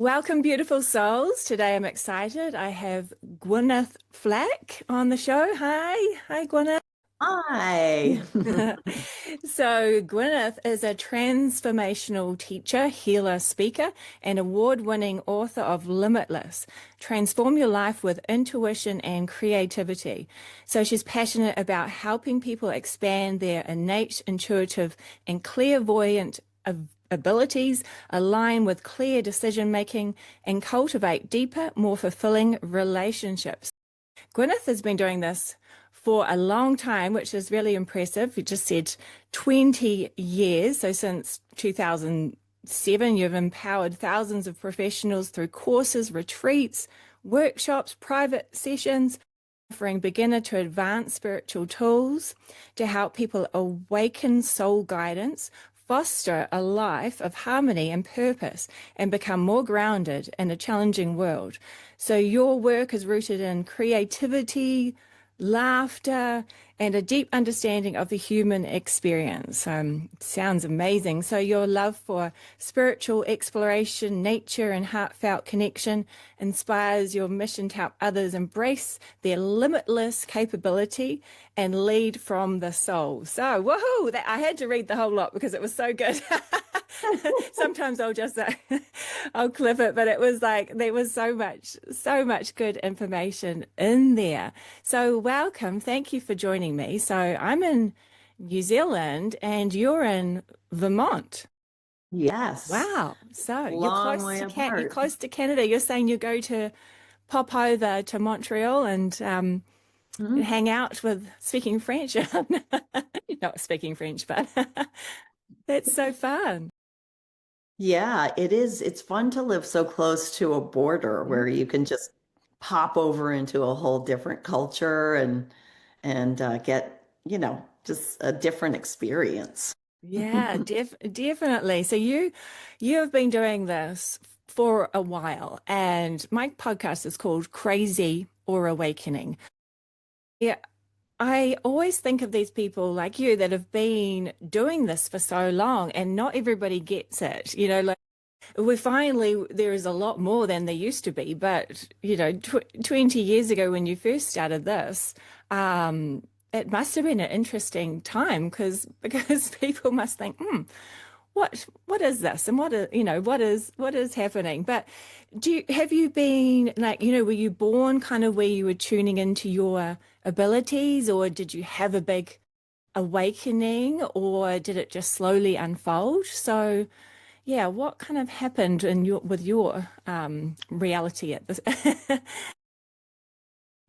Welcome, beautiful souls. Today I'm excited. I have Gwyneth Flack on the show. Hi, Gwyneth. Hi. So, Gwyneth is a transformational teacher, healer, speaker, and award-winning author of Limitless. Transform your life with intuition and creativity. So, she's passionate about helping people expand their innate, intuitive, and clairvoyant abilities, align with clear decision making, and cultivate deeper, more fulfilling relationships. Gwyneth has been doing this for a long time, which is really impressive. You just said 20 years. So since 2007, you've empowered thousands of professionals through courses, retreats, workshops, private sessions, offering beginner to advanced spiritual tools to help people awaken soul guidance, foster a life of harmony and purpose, and become more grounded in a challenging world. So your work is rooted in creativity, laughter, and a deep understanding of the human experience. Sounds amazing. So your love for spiritual exploration, nature, and heartfelt connection inspires your mission to help others embrace their limitless capability and lead from the soul. So, woohoo! I had to read the whole lot because it was so good. Sometimes I'll just I'll clip it, but it was like there was so much good information in there. So welcome. Thank you for joining me. So I'm in New Zealand and you're in Vermont. Yes, Wow. So long way You're apart. close to Canada. You're saying you go to pop over to Montreal and Mhm. hang out with speaking French. Not speaking French, but that's so fun. Yeah, it is. It's fun to live so close to a border where you can just pop over into a whole different culture and get, just a different experience. Yeah, definitely. So you have been doing this for a while, and my podcast is called Crazy or Awakening. Yeah, I always think of these people like you that have been doing this for so long, and not everybody gets it. Like we finally there is a lot more than there used to be, but 20 years ago when you first started this, it must have been an interesting time because people must think, what is this and what is happening? But have you been like, were you born kind of where you were tuning into your abilities, or did you have a big awakening, or did it just slowly unfold? So yeah, what kind of happened in your reality at this?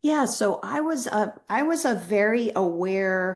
Yeah, so I was a very aware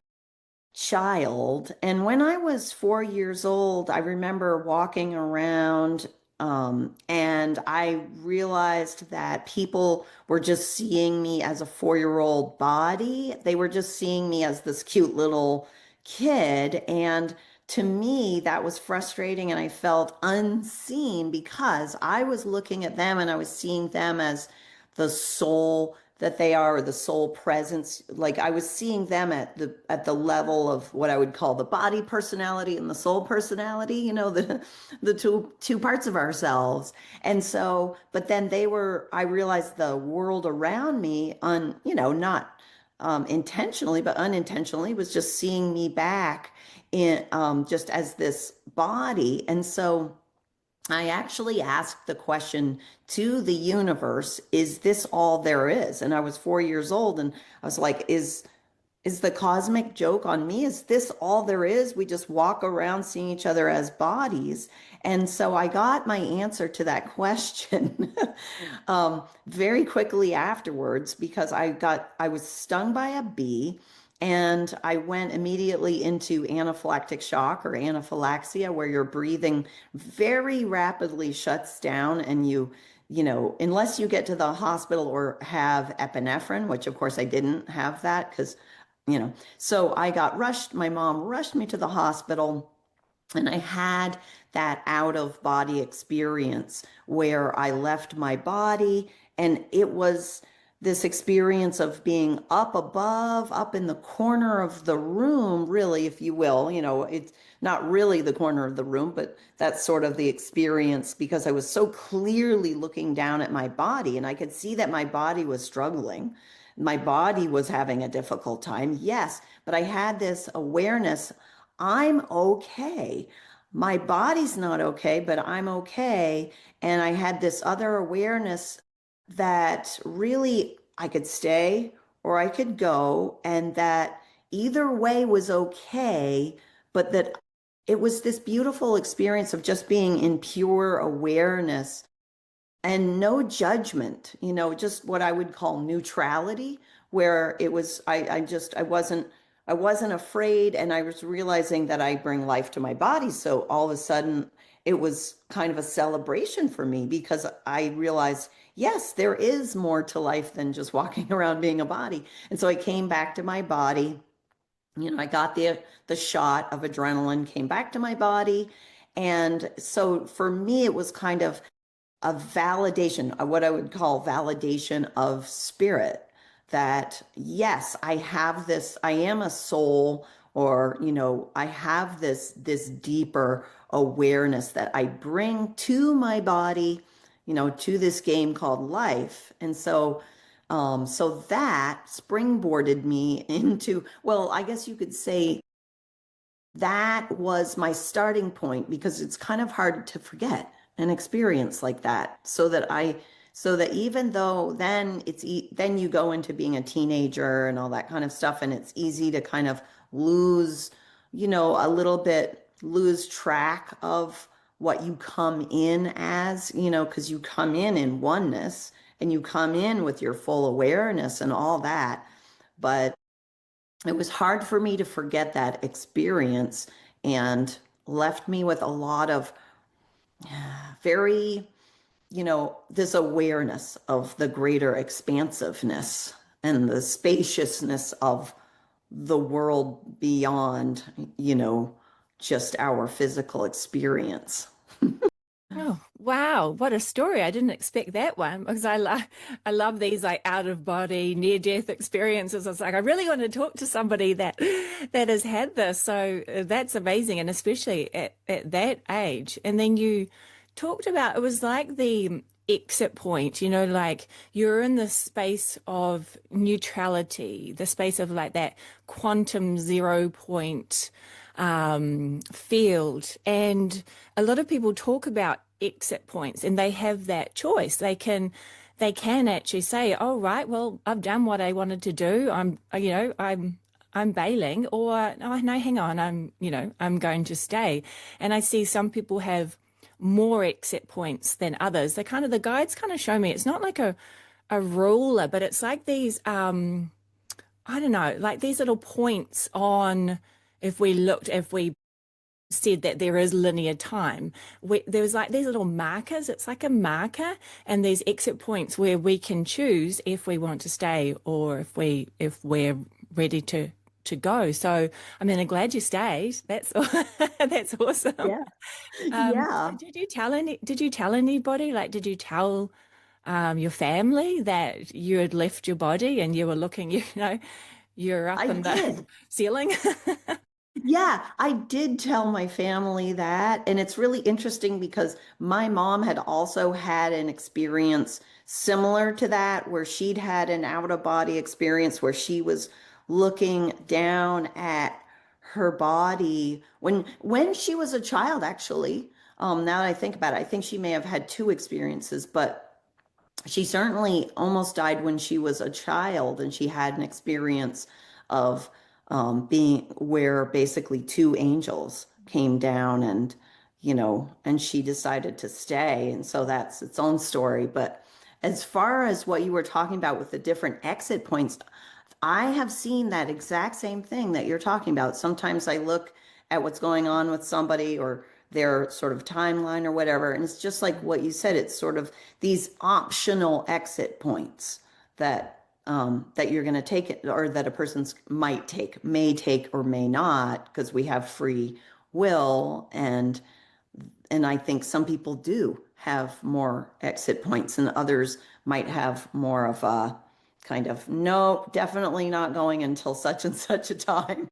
child. And when I was 4 years old, I remember walking around, and I realized that people were just seeing me as a 4-year-old body. They were just seeing me as this cute little kid. And to me, that was frustrating, and I felt unseen because I was looking at them and I was seeing them as the soul that they are, or the soul presence. Like I was seeing them at the level of what I would call the body personality and the soul personality, the two parts of ourselves. And so, but then I realized the world around me, not intentionally, but unintentionally, was just seeing me back in, just as this body. And so I actually asked the question to the universe, is this all there is? And I was 4 years old, and I was like, is the cosmic joke on me? Is this all there is? We just walk around seeing each other as bodies. And so I got my answer to that question very quickly afterwards, because I was stung by a bee, and I went immediately into anaphylactic shock, or anaphylaxia, where your breathing very rapidly shuts down, and unless you get to the hospital or have epinephrine, which of course I didn't have that because, so I got rushed. My mom rushed me to the hospital, and I had that out of body experience where I left my body, and this experience of being up above, up in the corner of the room, really, if you will. It's not really the corner of the room, but that's sort of the experience because I was so clearly looking down at my body and I could see that my body was struggling. My body was having a difficult time, yes, but I had this awareness, I'm okay. My body's not okay, but I'm okay. And I had this other awareness that really I could stay or I could go, and that either way was okay, but that it was this beautiful experience of just being in pure awareness and no judgment, just what I would call neutrality, where it was, I wasn't afraid. And I was realizing that I bring life to my body. So all of a sudden it was kind of a celebration for me because I realized, yes, there is more to life than just walking around being a body. And so I came back to my body. I got the shot of adrenaline, came back to my body. And so for me, it was kind of a validation, what I would call validation of spirit, that yes, I have this, I am a soul, or, I have this deeper awareness that I bring to my body, to this game called life. And so that springboarded me into, well, I guess you could say that was my starting point because it's kind of hard to forget an experience like that. So that even though then then you go into being a teenager and all that kind of stuff, and it's easy to kind of lose, a little bit lose track of what you come in as, because you come in oneness and you come in with your full awareness and all that. But it was hard for me to forget that experience and left me with a lot of very, this awareness of the greater expansiveness and the spaciousness of the world beyond, just our physical experience. Oh, wow. What a story. I didn't expect that one because I love these like out of body near death experiences. It's like I really want to talk to somebody that has had this. So that's amazing, and especially at that age. And then you talked about it was like the exit point, like you're in the space of neutrality, the space of like that quantum 0 point field. And a lot of people talk about exit points and they have that choice. They can actually say, oh, right, well, I've done what I wanted to do. I'm bailing, or oh, no, hang on, I'm going to stay. And I see some people have more exit points than others. The guides kind of show me it's not like a ruler, but it's like these I don't know, like these little points on if we said that there is linear time, there was like these little markers. It's like a marker, and there's exit points where we can choose if we want to stay or if we're ready to go. So, I mean, I'm glad you stayed. That's that's awesome. Yeah. So Yeah. did you tell anybody? Like, did you tell your family that you had left your body and you were looking, you're I up in the did. ceiling? Yeah, I did tell my family that. And it's really interesting because my mom had also had an experience similar to that, where she'd had an out of body experience where she was looking down at her body when she was a child, actually. Now that I think about it, I think she may have had two experiences, but she certainly almost died when she was a child, and she had an experience of being where basically two angels came down, and and she decided to stay, and so that's its own story. But as far as what you were talking about with the different exit points, I have seen that exact same thing that you're talking about. Sometimes I look at what's going on with somebody or their sort of timeline or whatever, and it's just like what you said. It's sort of these optional exit points that you're going to take it, or that a person's might take, may take, or may not, because we have free will, and I think some people do have more exit points, and others might have more of a kind of, no, definitely not going until such and such a time.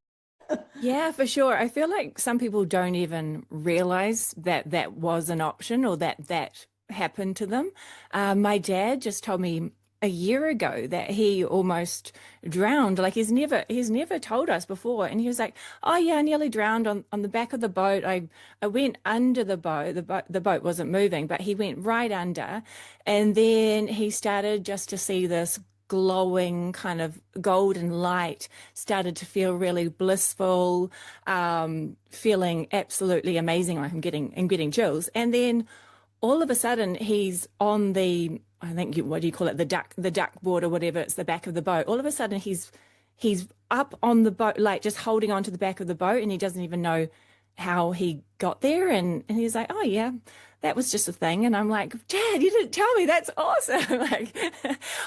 Yeah, for sure. I feel like some people don't even realize that that was an option or that that happened to them. My dad just told me a year ago that he almost drowned. Like he's never told us before. And he was like, "Oh yeah, I nearly drowned on the back of the boat. I went under the boat. The boat wasn't moving, but he went right under. And then he started just to see this glowing kind of golden light, started to feel really blissful, feeling absolutely amazing. Like I'm getting chills. And then all of a sudden he's on the, I think what do you call it, the duck board or whatever, it's the back of the boat. All of a sudden he's up on the boat, like just holding on to the back of the boat, and he doesn't even know how he got there. And he's like, oh yeah, that was just a thing. And I'm like, Dad, you didn't tell me. That's awesome. Like,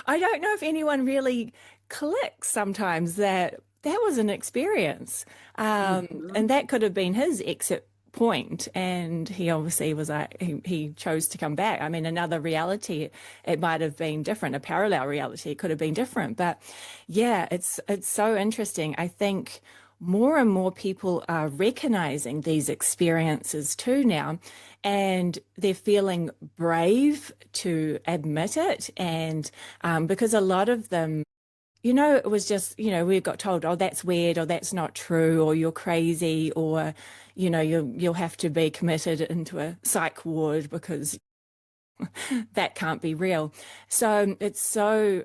I don't know if anyone really clicks sometimes that that was an experience. Mhm. And that could have been his exit point. And he obviously was like, he chose to come back. I mean, another reality, it might have been different, a parallel reality, it could have been different. But yeah, it's so interesting. I think more and more people are recognizing these experiences too now, and they're feeling brave to admit it. And because a lot of them, it was just, we got told, oh, that's weird, or that's not true, or you're crazy, or, you'll have to be committed into a psych ward because that can't be real. So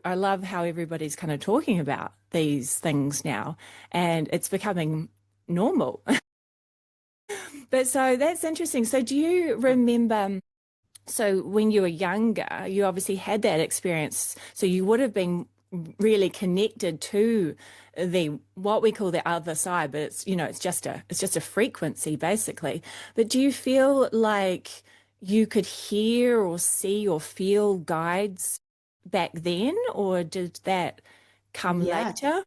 I love how everybody's kind of talking about these things now, and it's becoming normal. But so that's interesting. So do you remember? So when you were younger, you obviously had that experience. So you would have been really connected to the what we call the other side, but it's just a frequency basically. But do you feel like you could hear or see or feel guides back then, or did that come Yes. later?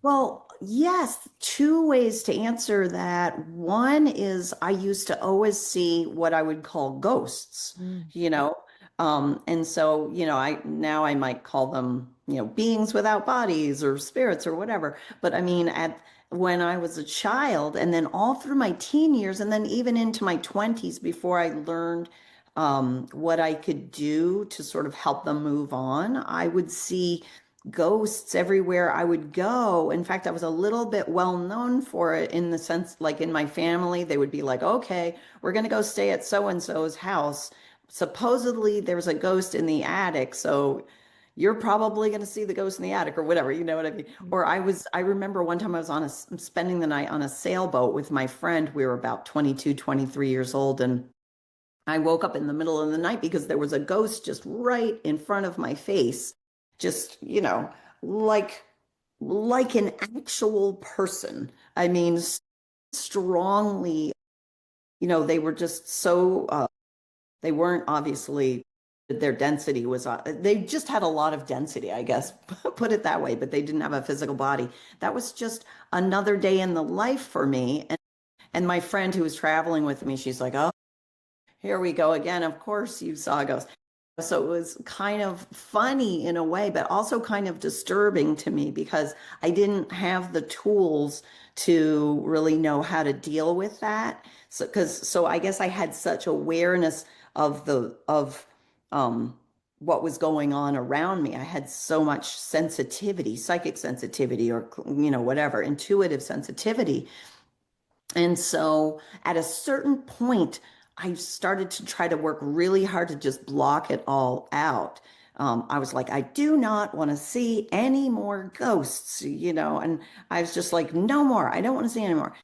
Well, yes, two ways to answer that. One is I used to always see what I would call ghosts, Mm. you know. And so, I now I might call them, beings without bodies or spirits or whatever. But I mean, at when I was a child and then all through my teen years and then even into my 20s before I learned what I could do to sort of help them move on, I would see ghosts everywhere I would go. In fact, I was a little bit well known for it in the sense, like in my family, they would be like, okay, we're going to go stay at so and so's house. Supposedly, there's a ghost in the attic. So you're probably going to see the ghost in the attic or whatever, you know what I mean? Or I remember one time I was spending the night on a sailboat with my friend. We were about 22, 23 years old. And I woke up in the middle of the night because there was a ghost just right in front of my face, just, like like an actual person. I mean, strongly, they were just so they weren't obviously their density was they just had a lot of density, I guess, put it that way, but they didn't have a physical body. That was just another day in the life for me. And my friend who was traveling with me, she's like, "Oh, here we go again. Of course you saw ghosts." So it was kind of funny in a way, but also kind of disturbing to me because I didn't have the tools to really know how to deal with that. So I guess I had such awareness of um what was going on around me. I had so much sensitivity, psychic sensitivity, or whatever, intuitive sensitivity, and so at a certain point, I started to try to work really hard to just block it all out. I was like, I do not want to see any more ghosts, and I was just like, no more. I don't want to see any more.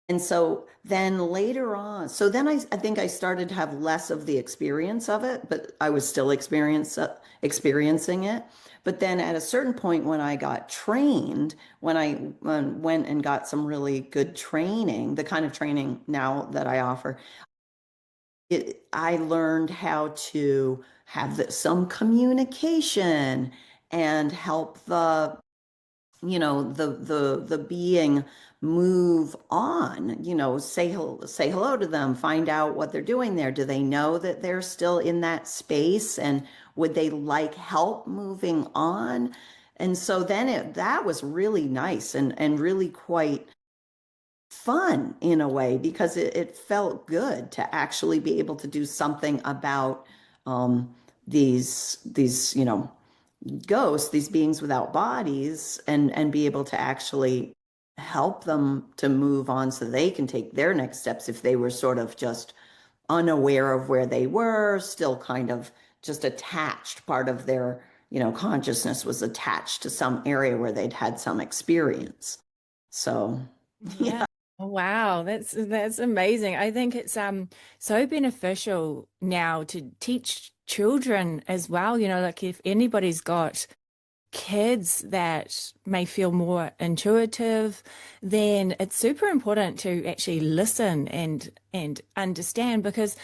And so then later on, so then I think I started to have less of the experience of it, but I was still experiencing it. But then at a certain point when I got trained, when I went and got some really good training, the kind of training now that I offer, I learned how to have some communication and help the being move on, say hello to them, find out what they're doing there. Do they know that they're still in that space, and would they like help moving on? And so then that was really nice and really quite fun in a way, because it felt good to actually be able to do something about um, these ghosts, these beings without bodies, and be able to actually help them to move on so they can take their next steps if they were sort of just unaware of where they were, still kind of just attached. Part of their, consciousness was attached to some area where they'd had some experience. So, Yeah. Wow, that's amazing. I think it's so beneficial now to teach children as well. Like if anybody's got kids that may feel more intuitive, then it's super important to actually listen and understand, because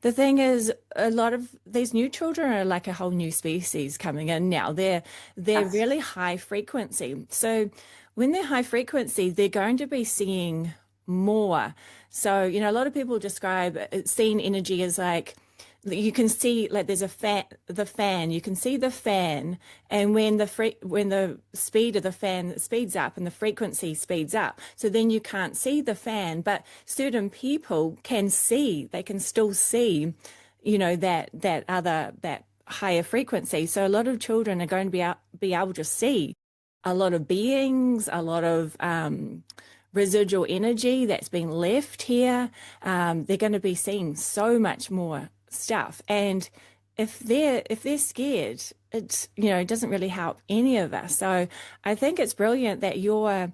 the thing is, a lot of these new children are like a whole new species coming in now. They're yes. really high frequency. So when they're high frequency, they're going to be seeing more. So, a lot of people describe seeing energy as like you can see, like there's a fan, you can see the fan, and when the speed of the fan speeds up and the frequency speeds up, so then you can't see the fan, but certain people can see, they can still see, that higher frequency. So a lot of children are going to be able to see a lot of beings, a lot of residual energy that's been left here. They're going to be seeing so much more stuff, and if they're scared, it doesn't really help any of us. So I think it's brilliant that you're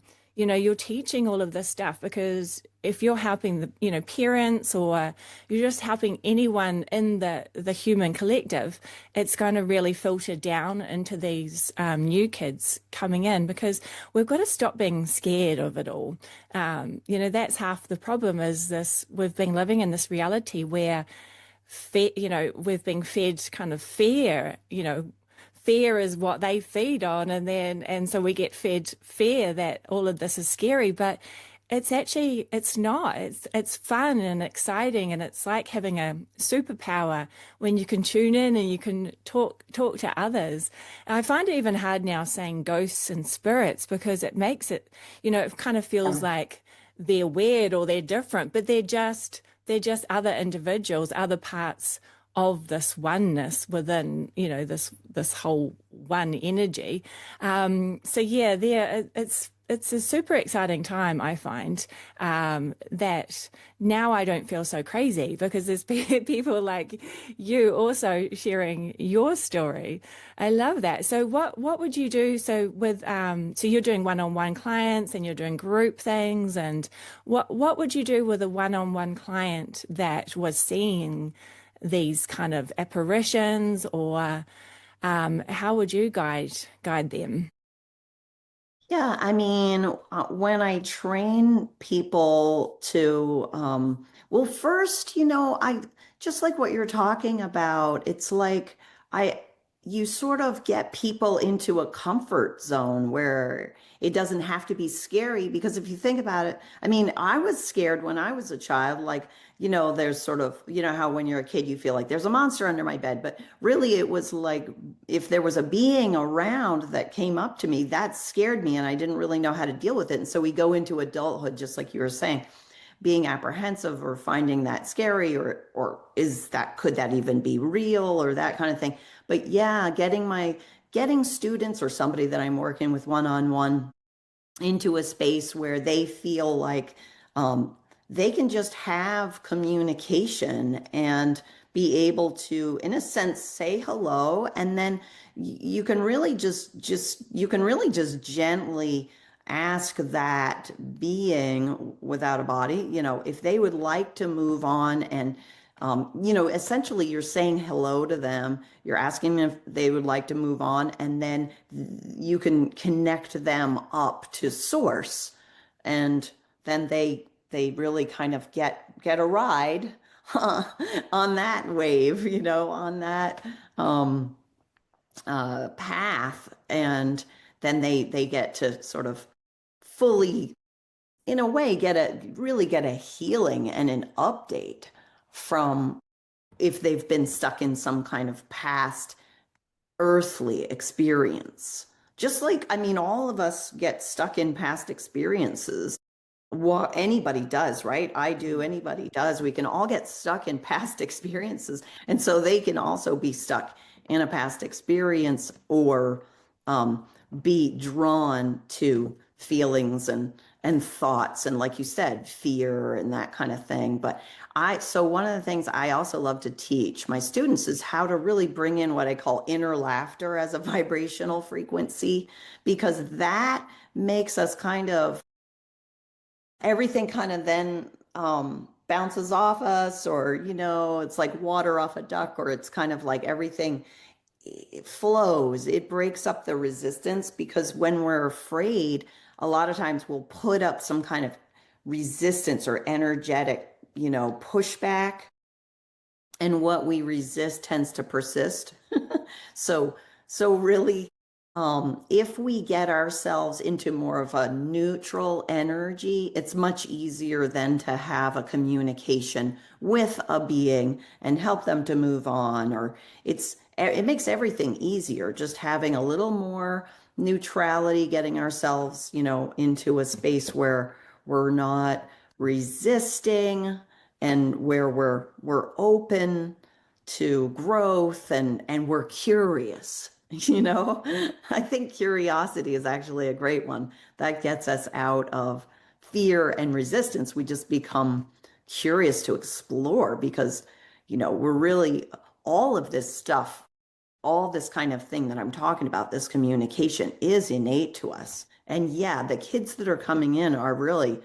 teaching all of this stuff, because if you're helping the parents, or you're just helping anyone in the human collective, it's going to really filter down into these new kids coming in, because we've got to stop being scared of it all. That's half the problem, is this: we've been living in this reality where we've been fed kind of fear. Fear is what they feed on, and so we get fed fear that all of this is scary, but it's not. It's fun and exciting, and it's like having a superpower when you can tune in and you can talk to others. I find it even hard now saying ghosts and spirits, because it makes it, it kind of feels like they're weird or they're different, but they're just other individuals, other parts of this oneness within, this whole one energy. So yeah, it's a super exciting time, I find, that now I don't feel so crazy, because there's people like you also sharing your story. I love that. So what would you do? So so you're doing one-on-one clients and you're doing group things, and what would you do with a one-on-one client that was seeing these kind of apparitions, or how would you guide them? Yeah, I mean, when I train people to, well, first, I just like what you're talking about. It's like I, you sort of get people into a comfort zone where it doesn't have to be scary. Because if you think about it, I mean, I was scared when I was a child. Like, there's sort of, how when you're a kid, you feel like there's a monster under my bed. But really, it was like if there was a being around that came up to me, that scared me, and I didn't really know how to deal with it. And so we go into adulthood, just like you were saying, being apprehensive or finding that scary, or could that even be real, or that kind of thing. But yeah, getting students or somebody that I'm working with one-on-one into a space where they feel like um, they can just have communication and be able to, in a sense, say hello, and then you can really just gently ask that being without a body, if they would like to move on. And essentially you're saying hello to them, you're asking them if they would like to move on, and then you can connect them up to source, and then they really kind of get a ride on that wave, on that path. And then they get to sort of fully, in a way, get a healing and an update from if they've been stuck in some kind of past earthly experience. Just like, I mean, all of us get stuck in past experiences. What anybody does, right? I do, anybody does. We can all get stuck in past experiences. And so they can also be stuck in a past experience or um, be drawn to feelings and thoughts and like you said, fear and that kind of thing. But so one of the things I also love to teach my students is how to really bring in what I call inner laughter as a vibrational frequency, because that makes us kind of everything kind of then bounces off us, or, it's like water off a duck, or it's kind of like everything it flows. It breaks up the resistance because when we're afraid, a lot of times we'll put up some kind of resistance or energetic, pushback. And what we resist tends to persist. So, so really, if we get ourselves into more of a neutral energy, it's much easier then to have a communication with a being and help them to move on. Or it makes everything easier just having a little more neutrality, getting ourselves, into a space where we're not resisting and where we're open to growth and we're curious. I think curiosity is actually a great one that gets us out of fear and resistance. We just become curious to explore because, we're really all of this stuff, all this kind of thing that I'm talking about, this communication is innate to us. And yeah, the kids that are coming in are really,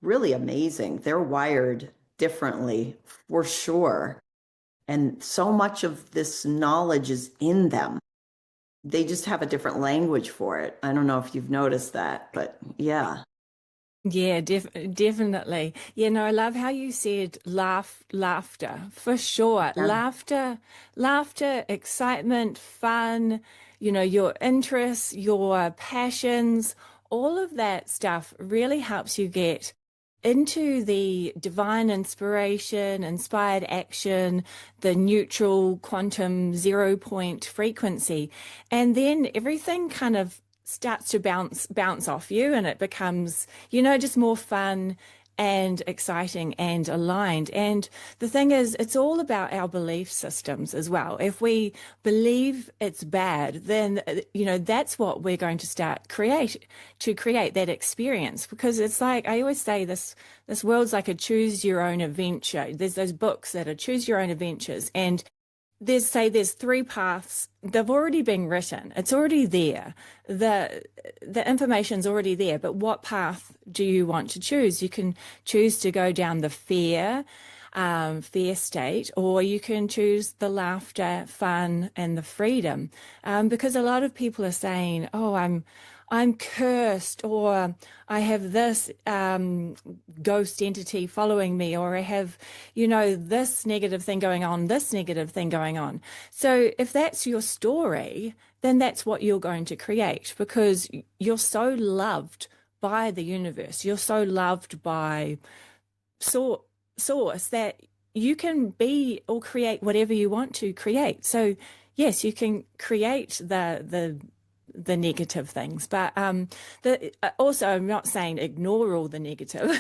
really amazing. They're wired differently for sure. And so much of this knowledge is in them. They just have a different language for it. I don't know if you've noticed that, but yeah. Yeah, definitely. Yeah, no, I love how you said laughter, for sure. Yeah. Laughter, excitement, fun, your interests, your passions, all of that stuff really helps you get into the divine inspiration, inspired action, the neutral quantum 0 point frequency. And then everything kind of starts to bounce off you and it becomes, just more fun and exciting and aligned. And the thing is, it's all about our belief systems as well. If we believe it's bad, then, that's what we're going to create that experience. Because it's like, I always say this world's like a choose your own adventure. There's those books that are choose your own adventures. And there's three paths. They've already been written. It's already there. The information's already there. But what path do you want to choose? You can choose to go down the fear state, or you can choose the laughter, fun, and the freedom. Because a lot of people are saying, "Oh, I'm cursed," or I have this ghost entity following me, or I have, this negative thing going on, this negative thing going on. So if that's your story, then that's what you're going to create, because you're so loved by the universe. You're so loved by source that you can be or create whatever you want to create. So yes, you can create the negative things, but also I'm not saying ignore all the negative,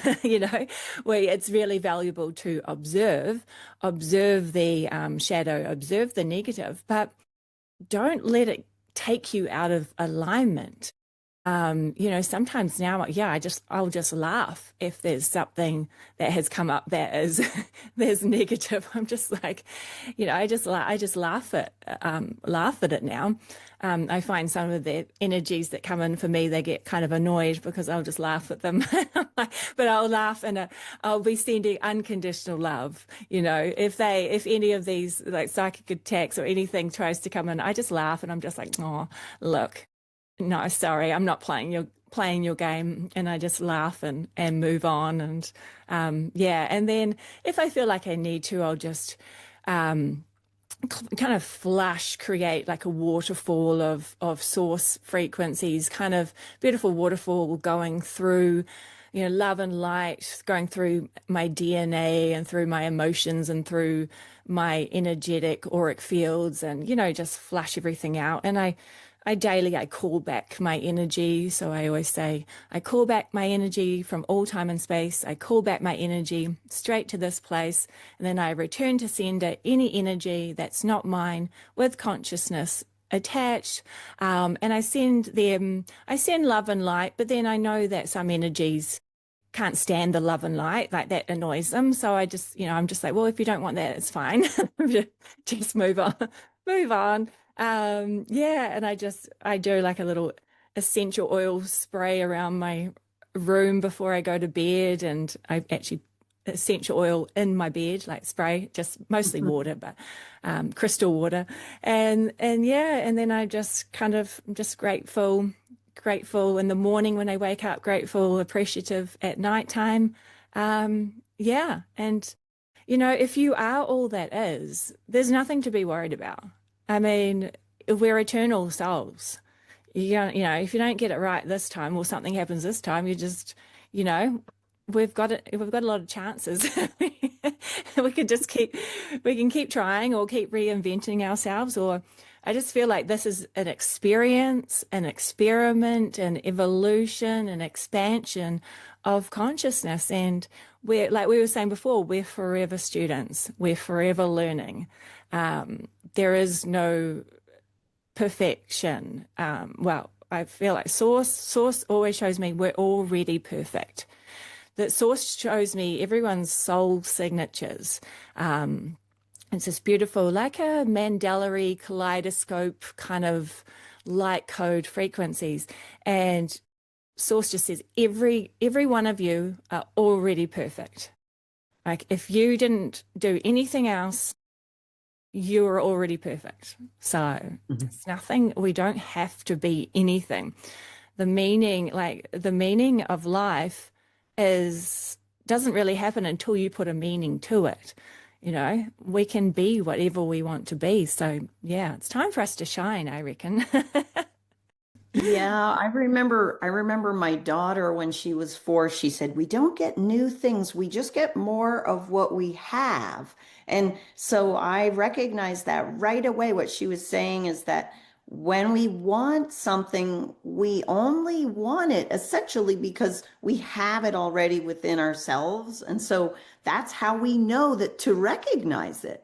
where it's really valuable to observe the shadow, observe the negative, but don't let it take you out of alignment. Sometimes now, yeah, I'll just laugh if there's something that has come up that is there's negative. I'm just like, I just laugh at it now. I find some of the energies that come in for me, they get kind of annoyed because I'll just laugh at them. But I'll laugh and I'll be sending unconditional love. If any of these like psychic attacks or anything tries to come in, I just laugh and I'm just like, oh, look. No, sorry, I'm not playing your game, and I just laugh and move on, and yeah, and then if I feel like I need to, I'll just kind of flush, create like a waterfall of source frequencies, kind of beautiful waterfall going through, love and light, going through my DNA and through my emotions and through my energetic auric fields, and just flush everything out. And I daily, I call back my energy. So I always say, I call back my energy from all time and space. I call back my energy straight to this place. And then I return to sender any energy that's not mine with consciousness attached. And I send love and light, but then I know that some energies can't stand the love and light, like that annoys them. So I just, I'm just like, well, if you don't want that, it's fine. Just move on, move on. Yeah, and I do like a little essential oil spray around my room before I go to bed, and I actually essential oil in my bed, like spray, just mostly water, but crystal water, and yeah, and then I just kind of just grateful in the morning when I wake up, grateful, appreciative at nighttime. Yeah. And, if you are all that is, there's nothing to be worried about. I mean, we're eternal souls. If you don't get it right this time or something happens this time, you know, we've got a lot of chances. We could just we can keep trying or keep reinventing ourselves, or I just feel like this is an experience, an experiment, an evolution, an expansion of consciousness. And like we were saying before, we're forever students. We're forever learning. There is no perfection. Well, I feel like source always shows me we're already perfect. That source shows me everyone's soul signatures. It's this beautiful, like a Mandela kaleidoscope kind of light code frequencies. And source just says every one of you are already perfect. Like if you didn't do anything else, you're already perfect. So Mhm. it's nothing, we don't have to be anything. The meaning of life is doesn't really happen until you put a meaning to it. We can be whatever we want to be. So yeah, it's time for us to shine, I reckon. Yeah, I remember my daughter when she was 4, she said, "We don't get new things, we just get more of what we have." And so I recognized that right away. What she was saying is that when we want something, we only want it essentially because we have it already within ourselves. And so that's how we know that to recognize it.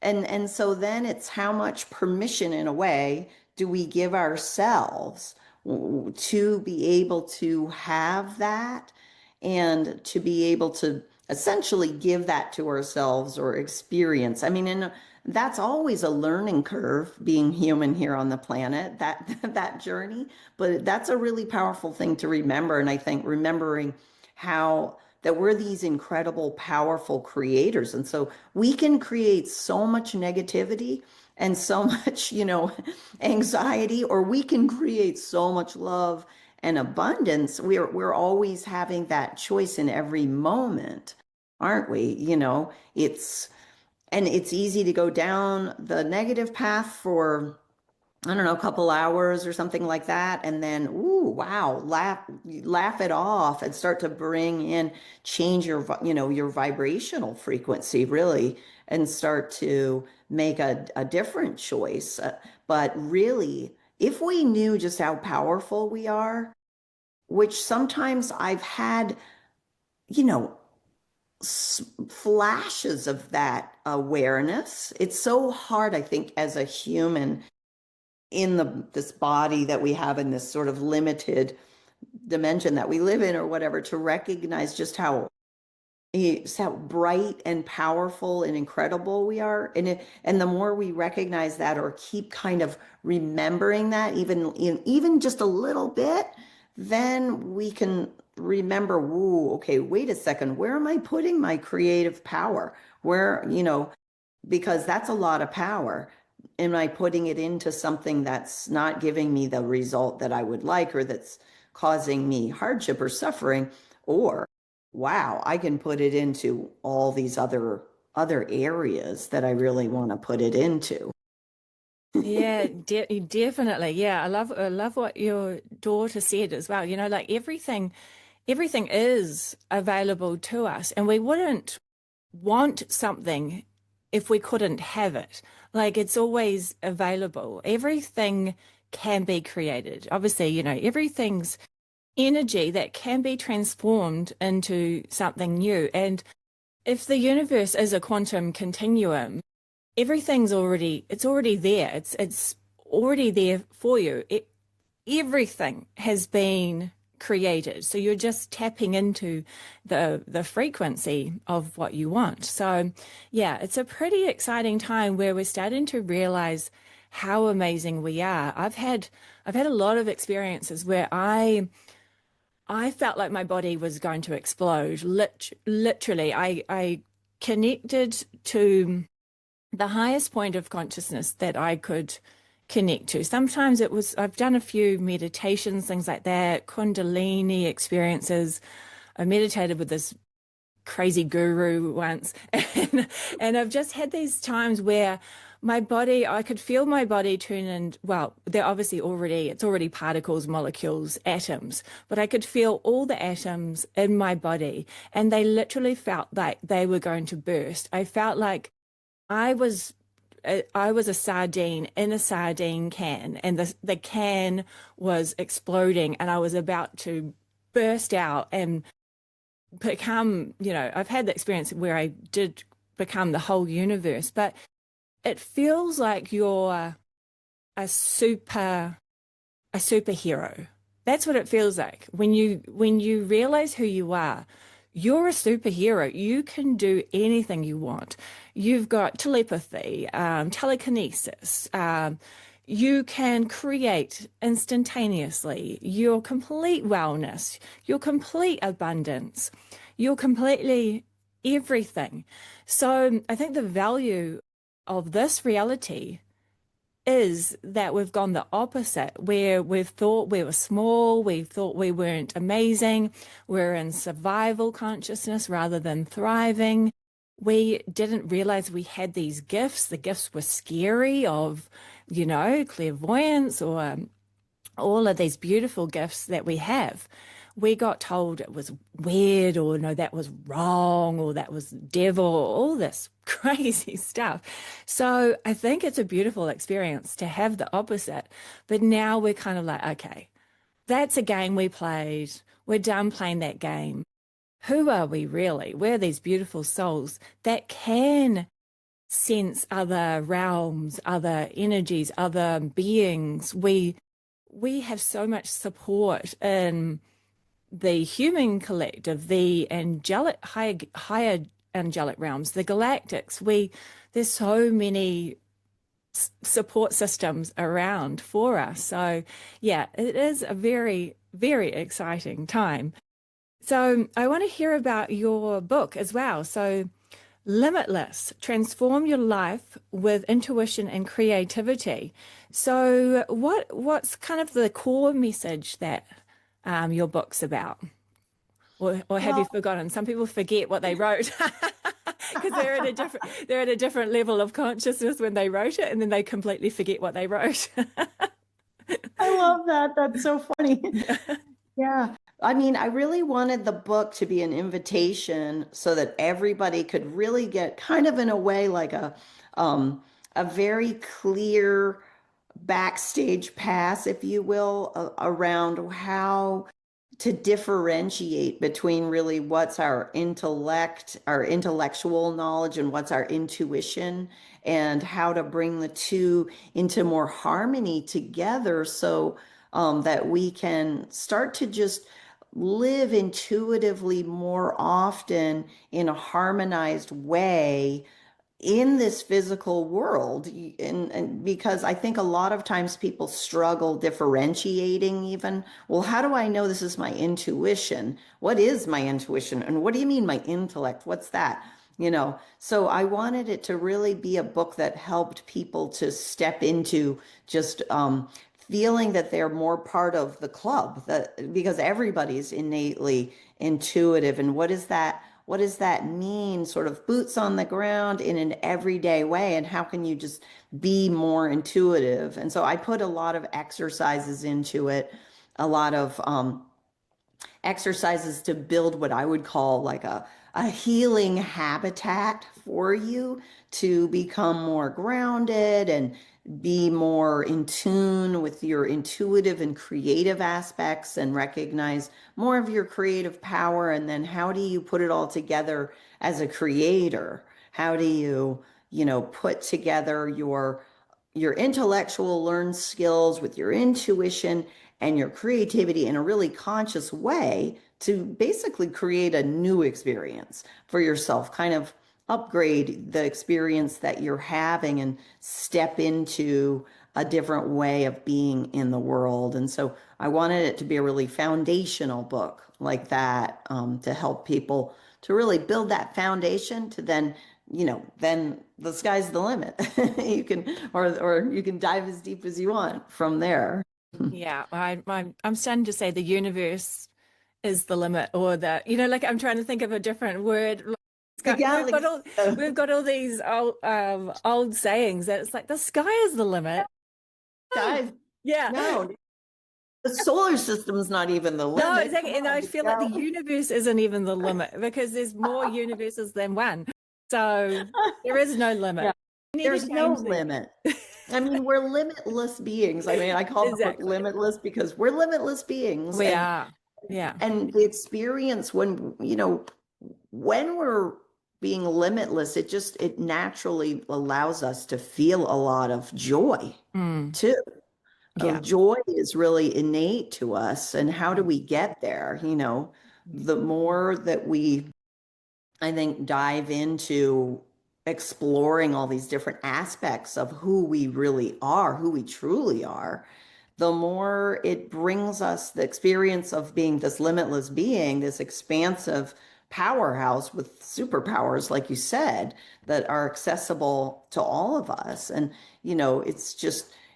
And so then it's how much permission in a way do we give ourselves to be able to have that and to be able to essentially give that to ourselves or experience. I mean, and that's always a learning curve being human here on the planet, that that journey, but that's a really powerful thing to remember. And I think remembering how that we're these incredible, powerful creators. And so we can create so much negativity and so much, anxiety, or we can create so much love and abundance. We're always having that choice in every moment, aren't we? It's easy to go down the negative path for I don't know, a couple hours or something like that. And then, ooh, wow, laugh it off and start to bring in, change your vibrational frequency really, and start to make a different choice. But really, if we knew just how powerful we are, which sometimes I've had, you know, flashes of that awareness. It's so hard, I think, as a human in this body that we have in this sort of limited dimension that we live in or whatever to recognize just how bright and powerful and incredible we are, and the more we recognize that or keep kind of remembering that even just a little bit, then we can remember, whoa, okay, wait a second, where am I putting my creative power? Because that's a lot of power. Am I putting it into something that's not giving me the result that I would like, or that's causing me hardship or suffering? Or, wow, I can put it into all these other other areas that I really want to put it into. Yeah, definitely. Yeah, I love what your daughter said as well. You know, like everything is available to us, and we wouldn't want something if we couldn't have it. Like it's always available. Everything can be created. Obviously, you know, everything's energy that can be transformed into something new. And if the universe is a quantum continuum, it's already there. It's already there for you. Everything has been created. So you're just tapping into the frequency of what you want. So yeah, it's a pretty exciting time where we're starting to realize how amazing we are. I've had a lot of experiences where I felt like my body was going to explode. Literally, I connected to the highest point of consciousness that I could connect to. Sometimes I've done a few meditations, things like that, Kundalini experiences. I meditated with this crazy guru once, and I've just had these times where I could feel my body turn and, well, it's already particles, molecules, atoms, but I could feel all the atoms in my body, and they literally felt like they were going to burst. I felt like I was I was a sardine in a sardine can, and the can was exploding, and I was about to burst out and become, I've had the experience where I did become the whole universe, but it feels like you're a super a superhero. That's what it feels like when you realize who you are. You're a superhero. You can do anything you want. You've got telepathy, telekinesis. You can create instantaneously your complete wellness, your complete abundance, your completely everything. So I think the value of this reality is that we've gone the opposite, where we've thought we were small, we thought we weren't amazing, we're in survival consciousness rather than thriving. We didn't realize we had these gifts. The gifts were scary of, clairvoyance or all of these beautiful gifts that we have. We got told it was weird, or no, that was wrong, or that was devil, all this crazy stuff. So I think it's a beautiful experience to have the opposite. But now we're kind of like, okay, that's a game we played. We're done playing that game. Who are we really? We're these beautiful souls that can sense other realms, other energies, other beings. We have so much support in the human collective, the angelic, higher angelic realms, the galactics. There's so many support systems around for us. So yeah, it is a very, very exciting time. So I want to hear about your book as well. So Limitless, transform your life with intuition and creativity. So what's kind of the core message that your book's about? Or have you Well, forgotten? Some people forget what they wrote because they're at a different level of consciousness when they wrote it, and then they completely forget what they wrote. I love that. That's so funny. Yeah. I mean, I really wanted the book to be an invitation so that everybody could really get kind of in a way like a very clear backstage pass, if you will, around how to differentiate between really what's our intellect, our intellectual knowledge, and what's our intuition, and how to bring the two into more harmony together so that we can start to just live intuitively more often in a harmonized way in this physical world. And because I think a lot of times people struggle differentiating even, well, how do I know this is my intuition? What is my intuition? And what do you mean my intellect? What's that? So I wanted it to really be a book that helped people to step into just feeling that they're more part of the club, that because everybody's innately intuitive. And what is that? what does that mean? Sort of boots on the ground in an everyday way. And how can you just be more intuitive? And so I put a lot of exercises into it, a lot of exercises to build what I would call like a healing habitat for you to become more grounded and be more in tune with your intuitive and creative aspects and recognize more of your creative power. And then how do you put it all together as a creator? How do you put together your intellectual learned skills with your intuition and your creativity in a really conscious way to basically create a new experience for yourself, kind of upgrade the experience that you're having and step into a different way of being in the world. And so I wanted it to be a really foundational book like that, to help people to really build that foundation to then the sky's the limit. You can, or you can dive as deep as you want from there. Yeah, I'm starting to say the universe is the limit, or like I'm trying to think of a different word. The We've got galaxy, all we've got all these old sayings that it's like the sky is the limit. Oh, guys, yeah. no, the solar system's not even the No, limit. Come exactly. And on, I the feel like the galaxy. universe isn't even the limit because there's more universes than one. So there is no Yeah, limit. We need to there's no change the limit. I mean, we're limitless beings. I mean, I call the book exactly. Limitless because we're limitless beings. We And are. Yeah. and the experience when we're being limitless, it naturally allows us to feel a lot of joy Mm, too. yeah. Joy is really innate to us. And how do Mm, we get there? mm, The more that we, I think, dive into exploring all these different aspects of who we really are, who we truly are, the more it brings us the experience of being this limitless being, this expansive powerhouse with superpowers, like you said, that are accessible to all of us. And,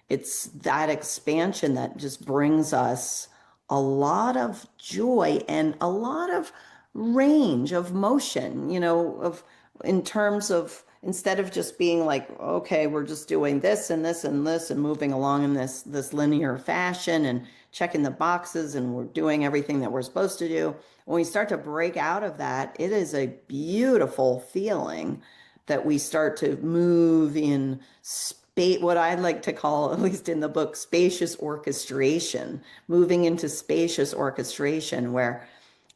it's that expansion that just brings us a lot of joy and a lot of range of motion, of in terms of instead of just being like, okay, we're just doing this and this and this and moving along in this linear fashion and checking the boxes and we're doing everything that we're supposed to do. When we start to break out of that, it is a beautiful feeling that we start to move in space, what I like to call, at least in the book, spacious orchestration, moving into spacious orchestration where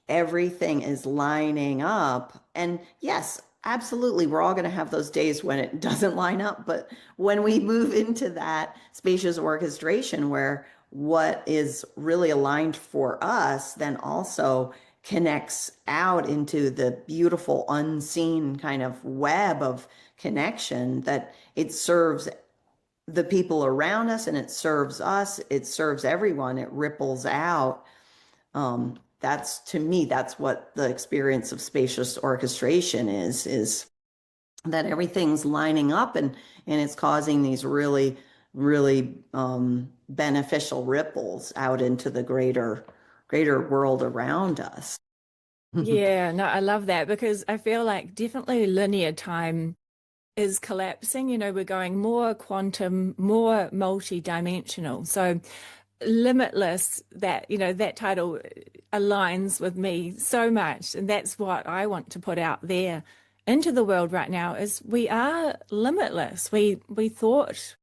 everything is lining up. And yes, absolutely, we're all going to have those days when it doesn't line up. But when we move into that spacious orchestration where what is really aligned for us then also connects out into the beautiful unseen kind of web of connection that it serves the people around us and it serves us, it serves everyone, it ripples out. That's to me, that's what the experience of spacious orchestration is that everything's lining up and it's causing these really, really beneficial ripples out into the greater world around us. yeah, no, I love that because I feel like definitely linear time is collapsing. We're going more quantum, more multi-dimensional. So Limitless, that title aligns with me so much. And that's what I want to put out there into the world right now is we are limitless. We thought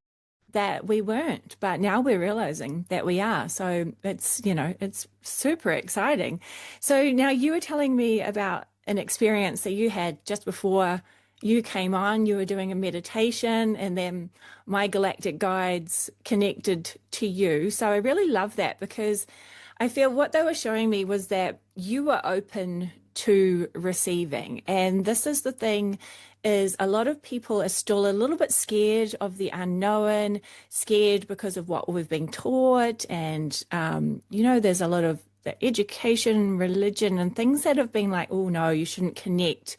that we weren't, but now we're realizing that we are. So it's super exciting. So now you were telling me about an experience that you had just before you came on. You were doing a meditation, and then my galactic guides connected to you. So I really love that because I feel what they were showing me was that you were open to receiving. And this is the thing is a lot of people are still a little bit scared of the unknown, scared because of what we've been taught. And, there's a lot of the education, religion, and things that have been like, oh no, you shouldn't connect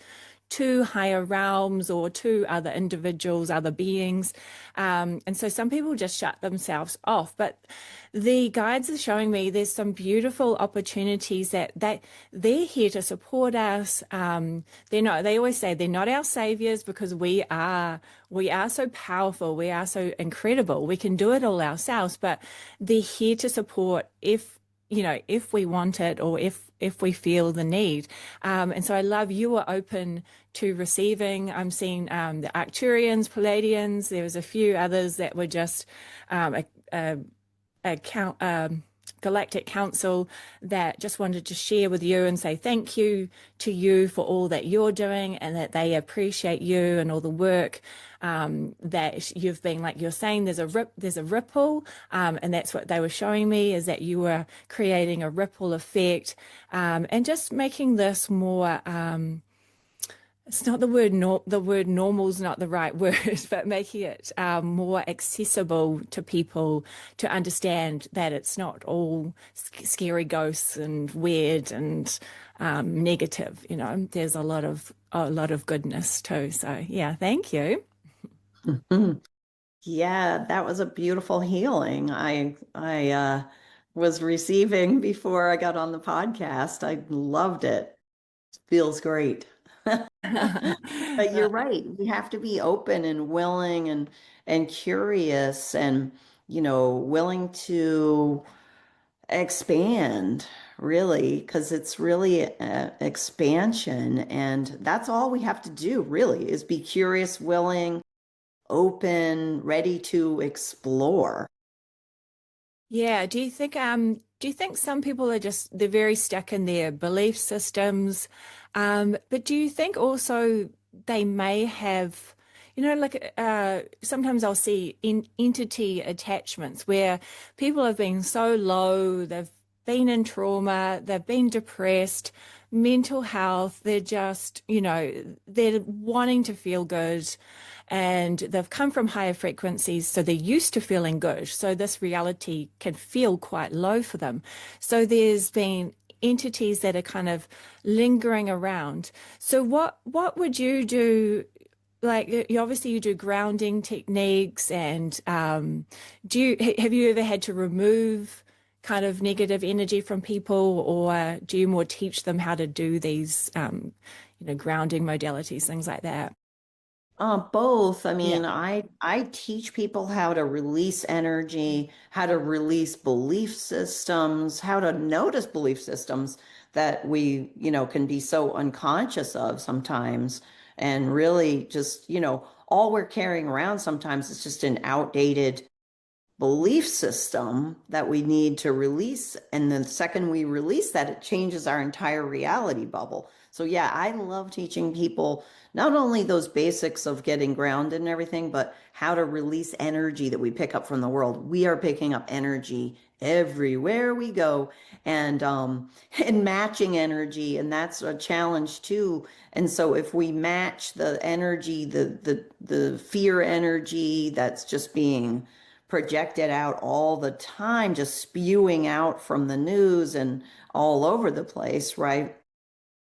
to higher realms or to other individuals, other beings. And so some people just shut themselves off. But the guides are showing me there's some beautiful opportunities that they're here to support us. They always say they're not our saviors because we are so powerful, we are so incredible, we can do it all ourselves, but they're here to support if we want it or if we feel the need. And so I love you are open to receiving. I'm seeing the Arcturians, Palladians. There was a few others that were just a count, galactic council that just wanted to share with you and say thank you to you for all that you're doing and that they appreciate you and all the work that you've been, like you're saying, there's a ripple, and that's what they were showing me, is that you were creating a ripple effect, and just making this more it's not the word the word normal is not the right word, but making it more accessible to people to understand that it's not all scary ghosts and weird and negative. There's a lot of goodness too. So yeah, thank you. Mhm. Yeah, that was a beautiful healing. I was receiving before I got on the podcast. I loved it. Feels great. But you're right. We have to be open and willing and curious and willing to expand, really, because it's really expansion, and that's all we have to do, really, is be curious, willing, open, ready to explore. Yeah, do you think some people are just they're very stuck in their belief systems? But do you think also they may have, like sometimes I'll see entity attachments where people have been so low, they've been in trauma, they've been depressed, mental health, they're just, they're wanting to feel good and they've come from higher frequencies, so they're used to feeling good. So this reality can feel quite low for them. So there's been entities that are kind of lingering around. So what would you do? Like you obviously you do grounding techniques, and have you ever had to remove kind of negative energy from people, or do you more teach them how to do these grounding modalities, things like that? Both. I Yeah. mean, I teach people how to release energy, how to release belief systems, how to notice belief systems that we, can be so unconscious of sometimes. And really just, all we're carrying around sometimes is just an outdated belief system that we need to release. And the second we release that, it changes our entire reality bubble. So, yeah, I love teaching people not only those basics of getting grounded and everything, but how to release energy that we pick up from the world. We are picking up energy everywhere we go, and and matching energy, and that's a challenge too. And so if we match the energy, the fear energy that's just being projected out all the time, just spewing out from the news and all over the place, right?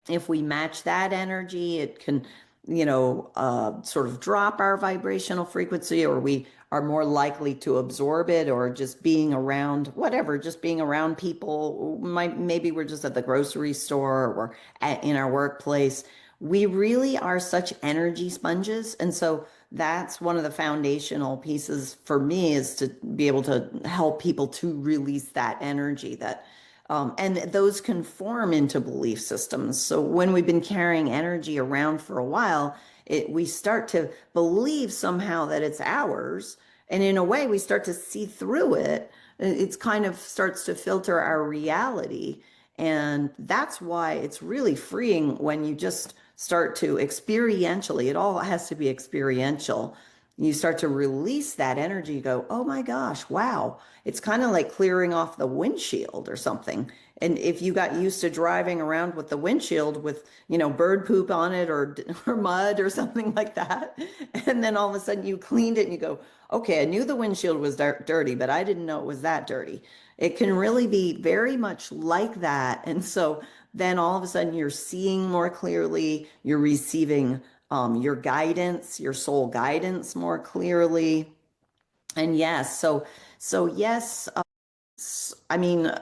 If we match that energy, it can, sort of drop our vibrational frequency, or we are more likely to absorb it, or just being around whatever, just being around people. Maybe we're just at the grocery store or in our workplace. We really are such energy sponges. And so that's one of the foundational pieces for me, is to be able to help people to release that energy and those can form into belief systems. So when we've been carrying energy around for a while, we start to believe somehow that it's ours. And in a way, we start to see through it. It's kind of starts to filter our reality. And that's why it's really freeing when you just start to experientially, it all has to be experiential. you start to release that energy, you go, oh my gosh, wow. It's kind of like clearing off the windshield or something. And if you got used to driving around with the windshield with, bird poop on it or mud or something like that, and then all of a sudden you cleaned it and you go, okay, I knew the windshield was dirty, but I didn't know it was that dirty. It can really be very much like that. And so then all of a sudden you're seeing more clearly, you're receiving your guidance, your soul guidance more clearly. And yes, so yes, I mean,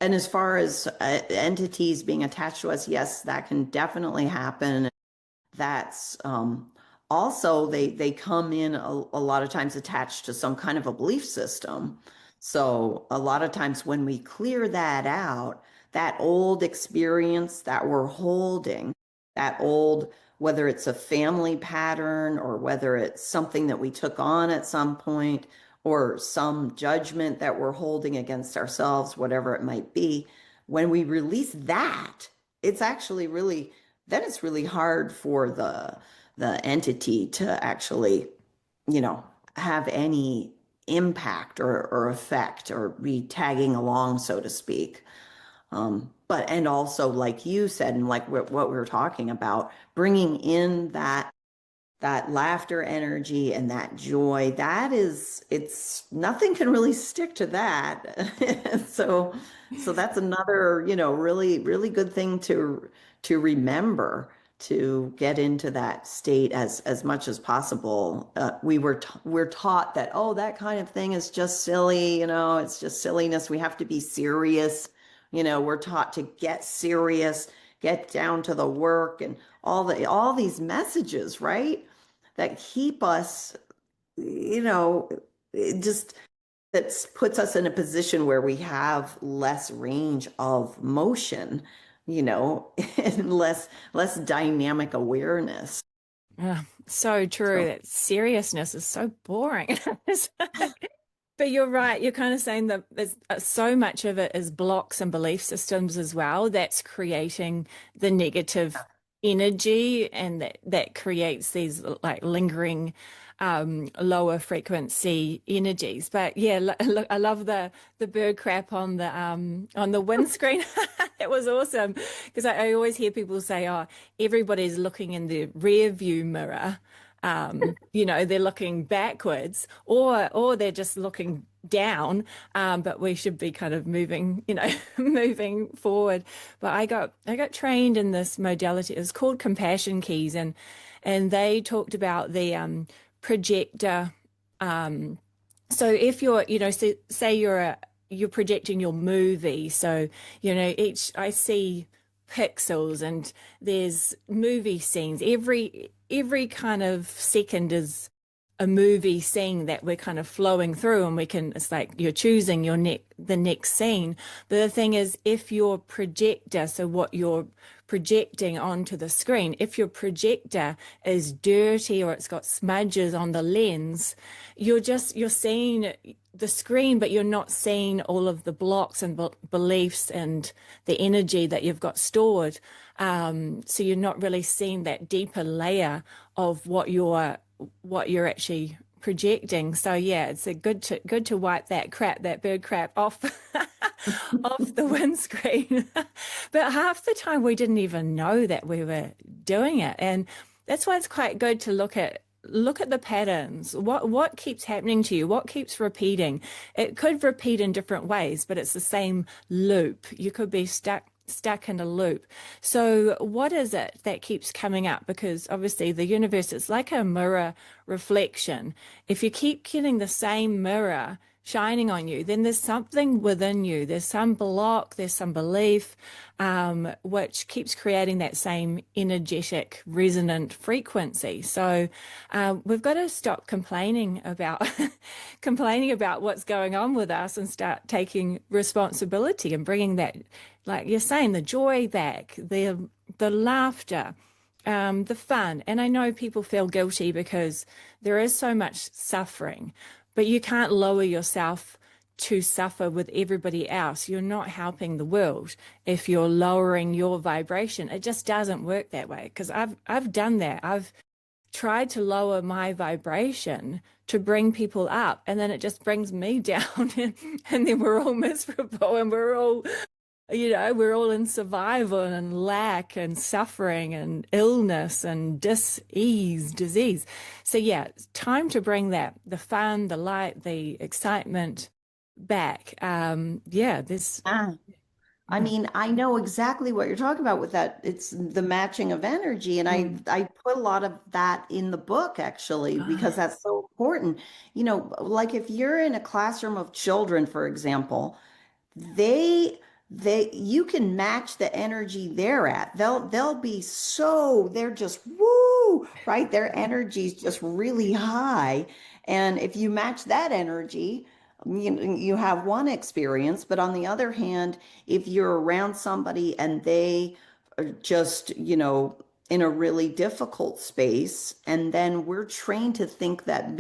and as far as entities being attached to us, yes, that can definitely happen. That's also they come in a lot of times attached to some kind of a belief system. So a lot of times when we clear that out, that old experience that we're holding, that old, whether it's a family pattern or whether it's something that we took on at some point or some judgment that we're holding against ourselves, whatever it might be, when we release that, it's actually really then it's really hard for the entity to actually, you know, have any impact or effect or be tagging along, so to speak. But and also, like you said, and like what we were talking about, bringing in that laughter energy and that joy, that is, it's nothing can really stick to that. So that's another, really, really good thing to remember to get into that state as much as possible. We're taught that, oh, that kind of thing is just silly, it's just silliness. We have to be serious. We're taught to get serious, get down to the work and all these messages, right? That keep us, it just that puts us in a position where we have less range of motion, and less dynamic awareness. So true. So That seriousness is so boring. But you're right. You're kind of saying that there's so much of it is blocks and belief systems as well that's creating the negative energy, and that creates these like lingering lower frequency energies. But yeah, look, I love the bird crap on the windscreen. That was awesome because I always hear people say, "Oh, everybody's looking in the rear view mirror." They're looking backwards, or they're just looking down, but we should be kind of moving, moving forward. But I got trained in this modality. It's called compassion keys, and they talked about the projector. So if you're, say you're projecting your movie. So, each I see pixels and there's movie scenes. Every kind of second is a movie scene that we're kind of flowing through, and it's like you're choosing the next scene. But the thing is, if your projector, so what you're projecting onto the screen, if your projector is dirty or it's got smudges on the lens, you're seeing the screen, but you're not seeing all of the blocks and beliefs and the energy that you've got stored. So you're not really seeing that deeper layer of what you're actually projecting. So yeah, it's a good to wipe that bird crap off off the windscreen. But half the time we didn't even know that we were doing it. And that's why it's quite good to look at the patterns. What keeps happening to you? What keeps repeating? It could repeat in different ways, but it's the same loop. You could be stuck in a loop. So what is it that keeps coming up? Because obviously the universe is like a mirror reflection. If you keep getting the same mirror shining on you, then there's something within you. There's some block, there's some belief, which keeps creating that same energetic resonant frequency. So we've got to stop complaining about complaining about what's going on with us and start taking responsibility and bringing that, like you're saying, the joy back, the laughter, the fun. And I know people feel guilty because there is so much suffering, but you can't lower yourself to suffer with everybody else. You're not helping the world if you're lowering your vibration. It just doesn't work that way, because I've done that. I've tried to lower my vibration to bring people up, and then it just brings me down, and then we're all miserable, and we're all, we're all in survival and lack and suffering and illness and dis-ease, disease. So yeah, it's time to bring that, the fun, the light, the excitement back. Yeah, this. I mean, I know exactly what you're talking about with that. It's the matching of energy. And I, Mm. I put a lot of that in the book actually, because Ah, that's so important. Like if you're in a classroom of children, for example, they you can match the energy they're at. They'll be so they're just woo, right? Their energy's just really high. And if you match that energy, you have one experience. But on the other hand, if you're around somebody and they are just, in a really difficult space, and then we're trained to think that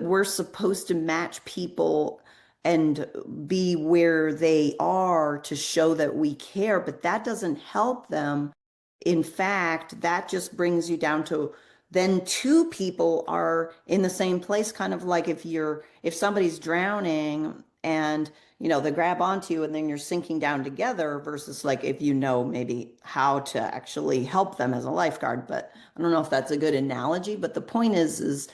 we're supposed to match people and be where they are to show that we care, but that doesn't help them. In fact, that just brings you down to then two people are in the same place, kind of like if somebody's drowning and they grab onto you and then you're sinking down together versus like if maybe how to actually help them as a lifeguard. But I don't know if that's a good analogy, but the point is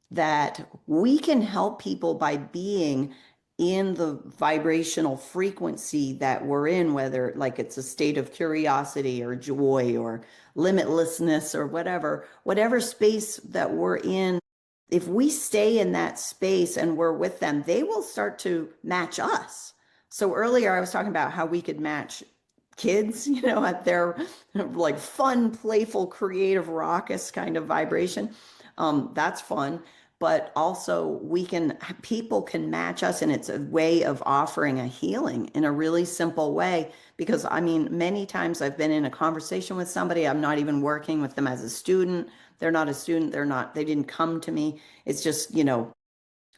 that we can help people by being in the vibrational frequency that we're in, whether like it's a state of curiosity or joy or limitlessness or whatever space that we're in. If we stay in that space and we're with them, they will start to match us. So earlier I was talking about how we could match kids, at their like fun, playful, creative, raucous kind of vibration. That's fun. But also people can match us, and it's a way of offering a healing in a really simple way. Because I mean, many times I've been in a conversation with somebody, I'm not even working with them as a student. They're not a student. They didn't come to me. It's just,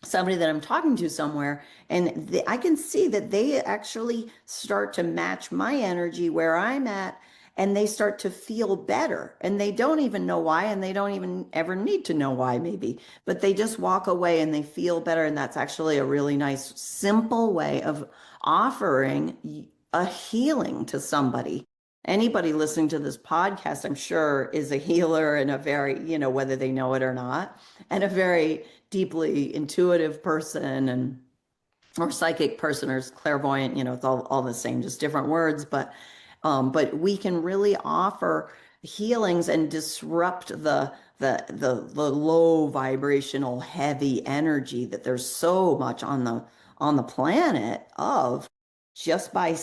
somebody that I'm talking to somewhere, and I can see that they actually start to match my energy where I'm at, and they start to feel better. And they don't even know why, and they don't even ever need to know why, maybe, but they just walk away and they feel better. And that's actually a really nice, simple way of offering a healing to somebody. Anybody listening to this podcast, I'm sure, is a healer, and a very, whether they know it or not, and a very deeply intuitive person, and or psychic person, or clairvoyant, it's all the same, just different words. But we can really offer healings and disrupt the low vibrational heavy energy that there's so much on the planet of, just by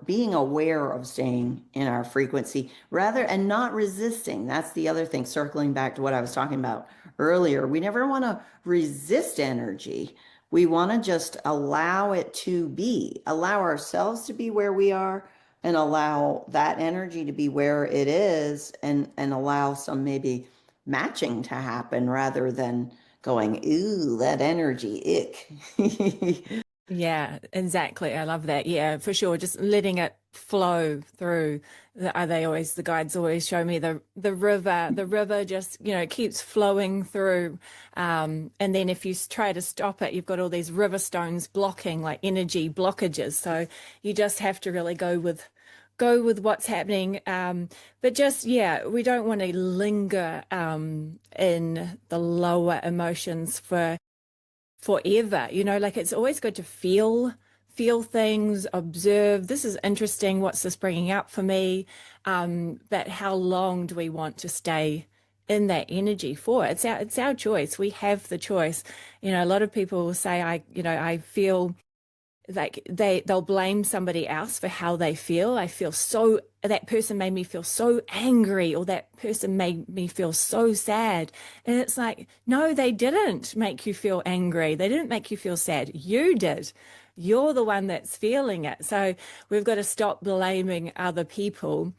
being aware of staying in our frequency rather, and not resisting. That's the other thing, circling back to what I was talking about earlier. We never want to resist energy. We want to just allow it to be, allow ourselves to be where we are, and allow that energy to be where it is, and allow some maybe matching to happen rather than going, ooh, that energy, ick. yeah, exactly. I love that. Yeah, for sure. Just letting it flow through. The guides always show me the river. The river just, keeps flowing through. And then if you try to stop it, you've got all these river stones blocking, like energy blockages. So you just have to really go with what's happening. But just, yeah, we don't want to linger in the lower emotions for forever. Like it's always good to feel things, observe. This is interesting. What's this bringing up for me? But how long do we want to stay in that energy for? It's our choice. We have the choice. A lot of people will say, I feel like they'll blame somebody else for how they feel. That person made me feel so angry, or that person made me feel so sad. And it's like, no, they didn't make you feel angry. They didn't make you feel sad. You did. You're the one that's feeling it. So we've got to stop blaming other people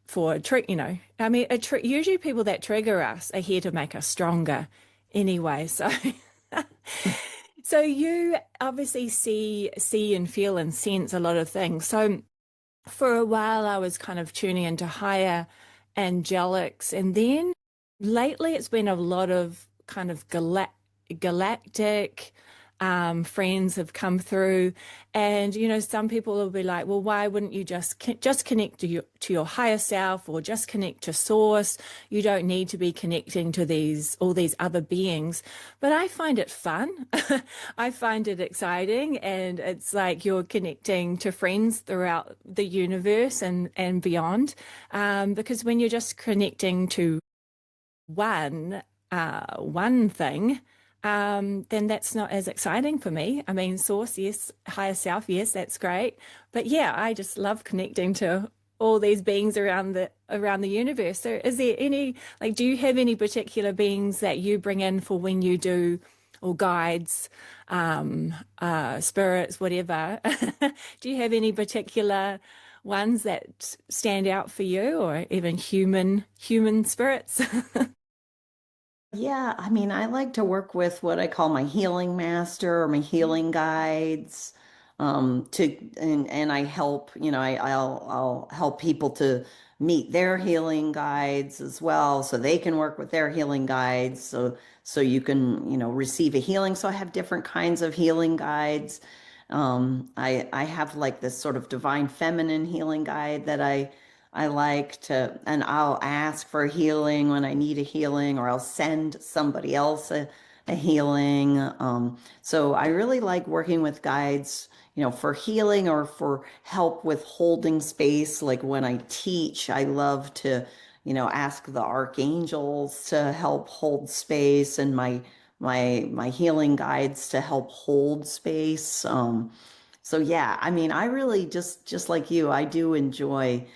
for trick. I mean, usually people that trigger us are here to make us stronger anyway. So so you obviously see and feel and sense a lot of things. So for a while I was kind of tuning into higher angelics. And then lately it's been a lot of kind of galactic friends have come through. And, some people will be like, well, why wouldn't you just connect to your higher self, or just connect to source? You don't need to be connecting to all these other beings. But I find it fun. I find it exciting. And it's like you're connecting to friends throughout the universe and beyond. Because when you're just connecting to one thing, then that's not as exciting for me. I mean, source, yes, higher self, yes, that's great. But yeah, I just love connecting to all these beings around the universe. So is there any, like, do you have any particular beings that you bring in for when you do, or guides, spirits, whatever? Do you have any particular ones that stand out for you, or even human spirits? Yeah, I mean, I like to work with what I call my healing master or my healing guides. And I help, I'll help people to meet their healing guides as well, so they can work with their healing guides. So you can, receive a healing. So I have different kinds of healing guides. I have like this sort of divine feminine healing guide that I like to, and I'll ask for healing when I need a healing, or I'll send somebody else a healing. So I really like working with guides, for healing or for help with holding space. Like when I teach, I love to, ask the archangels to help hold space, and my healing guides to help hold space. So yeah, I mean, I really just like you, I do enjoy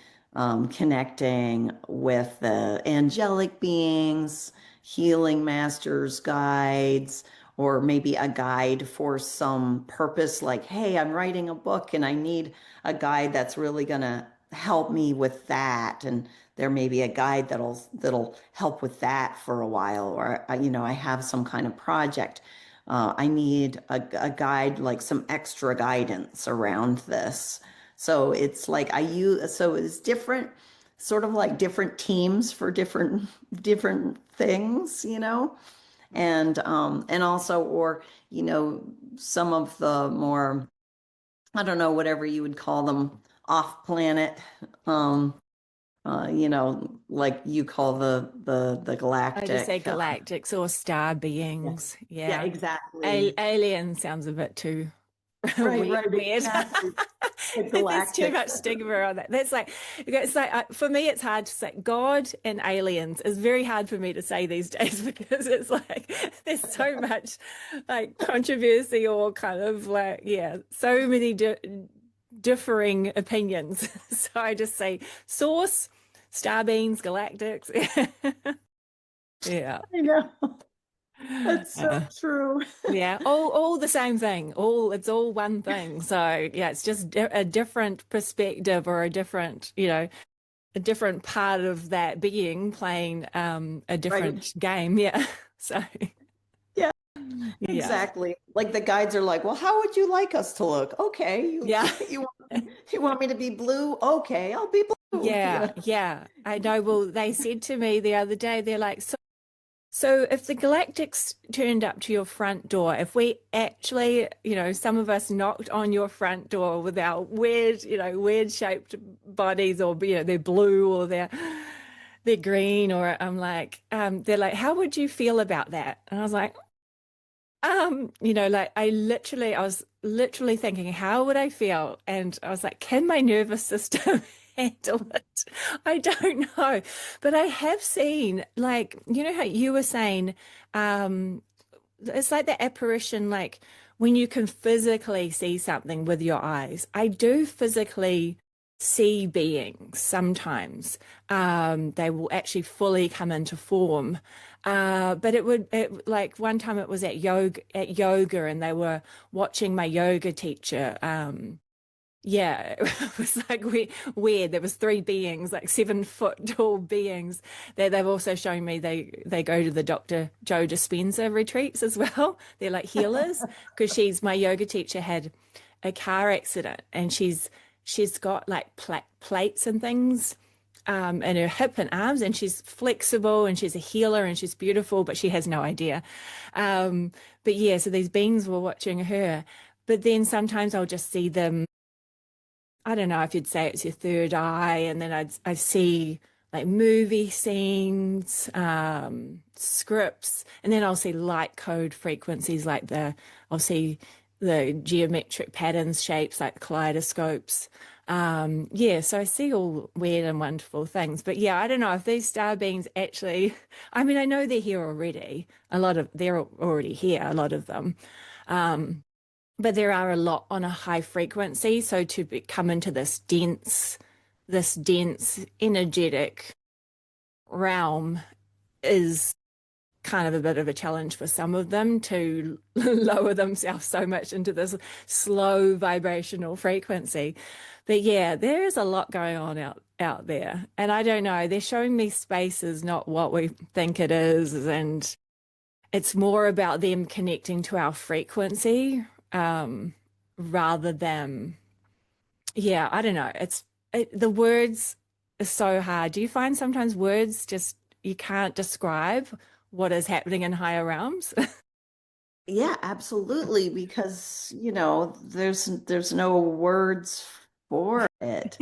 connecting with the angelic beings, healing masters, guides, or maybe a guide for some purpose. Like, hey, I'm writing a book and I need a guide that's really gonna help me with that. And there may be a guide that'll help with that for a while, or I have some kind of project. I need a guide, like some extra guidance around this. So it's like so it's different, sort of like different teams for different things, and also, or, some of the more, I don't know, whatever you would call them, off planet, um, like you call the I just say galactic. galactics or star Yeah, beings. yeah, Yeah. exactly. Alien sounds a bit too Right, right, weird. exactly. The There's too galactic. much stigma on that. That's like, it's like for me, it's hard to say. God and aliens is very hard for me to say these days because it's like there's so much like controversy, or kind of like, yeah, so many differing opinions. So I just say source, star beings, galactics. Yeah. I know. That's so Uh, true. yeah, all the same thing. It's all one thing. So yeah, it's just a different perspective, or a different part of that being playing a Right. different game. Yeah. So Yeah, yeah. exactly. Like the guides are like, well, how would you like us to look? Okay, you Yeah. you want me to be blue? Okay, I'll be blue. Yeah, yeah. I know. Well, they said to me the other day, they're like, so if the galactics turned up to your front door, if we actually, some of us knocked on your front door with our weird shaped bodies, or they're blue, or they're green, or I'm like, they're like, how would you feel about that? And I was like, like I was literally thinking, how would I feel? And I was like, can my nervous system handle it? I don't know. But I have seen, like, how you were saying, um, it's like the apparition, like when you can physically see something with your eyes. I do physically see beings sometimes. They will actually fully come into form. But like one time it was at yoga, and they were watching my yoga teacher. Yeah, it was like weird. There was three beings, like 7 foot tall beings. They've also shown me they go to the Dr. Joe Dispenza retreats as well. They're like healers, because my yoga teacher had a car accident, and she's got like plates and things in her hip and arms, and she's flexible and she's a healer and she's beautiful, but she has no idea. But yeah, so these beings were watching her. But then sometimes I'll just see them. I don't know if you'd say it's your third eye, and then I see like movie scenes, scripts, and then I'll see light code frequencies like I'll see the geometric patterns, shapes like kaleidoscopes. Yeah, so I see all weird and wonderful things. But yeah, I don't know if these star beings actually, I mean, I know they're here already. They're already here, a lot of them. But there are a lot on a high frequency. So come into this dense, energetic realm is kind of a bit of a challenge for some of them to lower themselves so much into this slow vibrational frequency. But yeah, there is a lot going on out there. And I don't know, they're showing me space is not what we think it is. And it's more about them connecting to our frequency, rather than, yeah, I don't know. The words are so hard. Do you find sometimes words just, you can't describe what is happening in higher realms? Yeah, absolutely, because there's no words for it.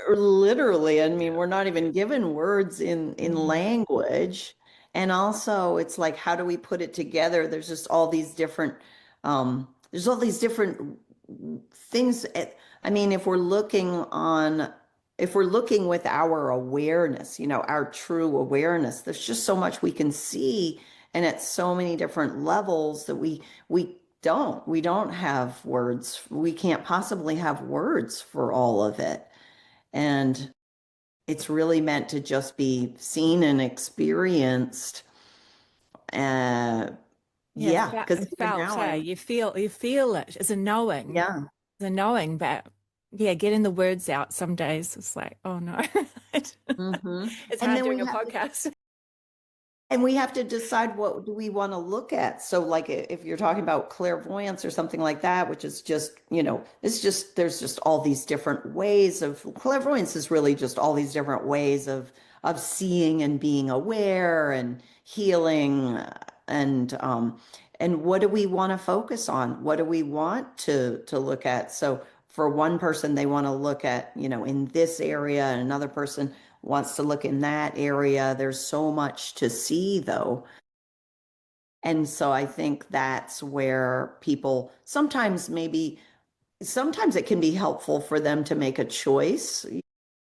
Or literally, I mean, we're not even given words in Mm. language. And also it's like, how do we put it together? There's all these different things. I mean, if we're looking with our awareness, our true awareness, there's just so much we can see, and at so many different levels that we don't have words. We can't possibly have words for all of it. And it's really meant to just be seen and experienced. Uh, Yeah, yeah, because even felt, now hey, you feel it. It's a knowing. yeah. It's a knowing, but yeah, getting the words out some days, it's like, oh no. hmm It's And hard then doing we a have to podcast. decide, what do we want to look at. So like, if you're talking about clairvoyance or something like that, which is just, there's just all these different ways of clairvoyance, is really just all these different ways of seeing and being aware and healing, and what do we want to focus on? What do we want to look at? So for one person, they want to look at, in this area, and another person wants to look in that area. There's so much to see, though. And so I think that's where people sometimes it can be helpful for them to make a choice.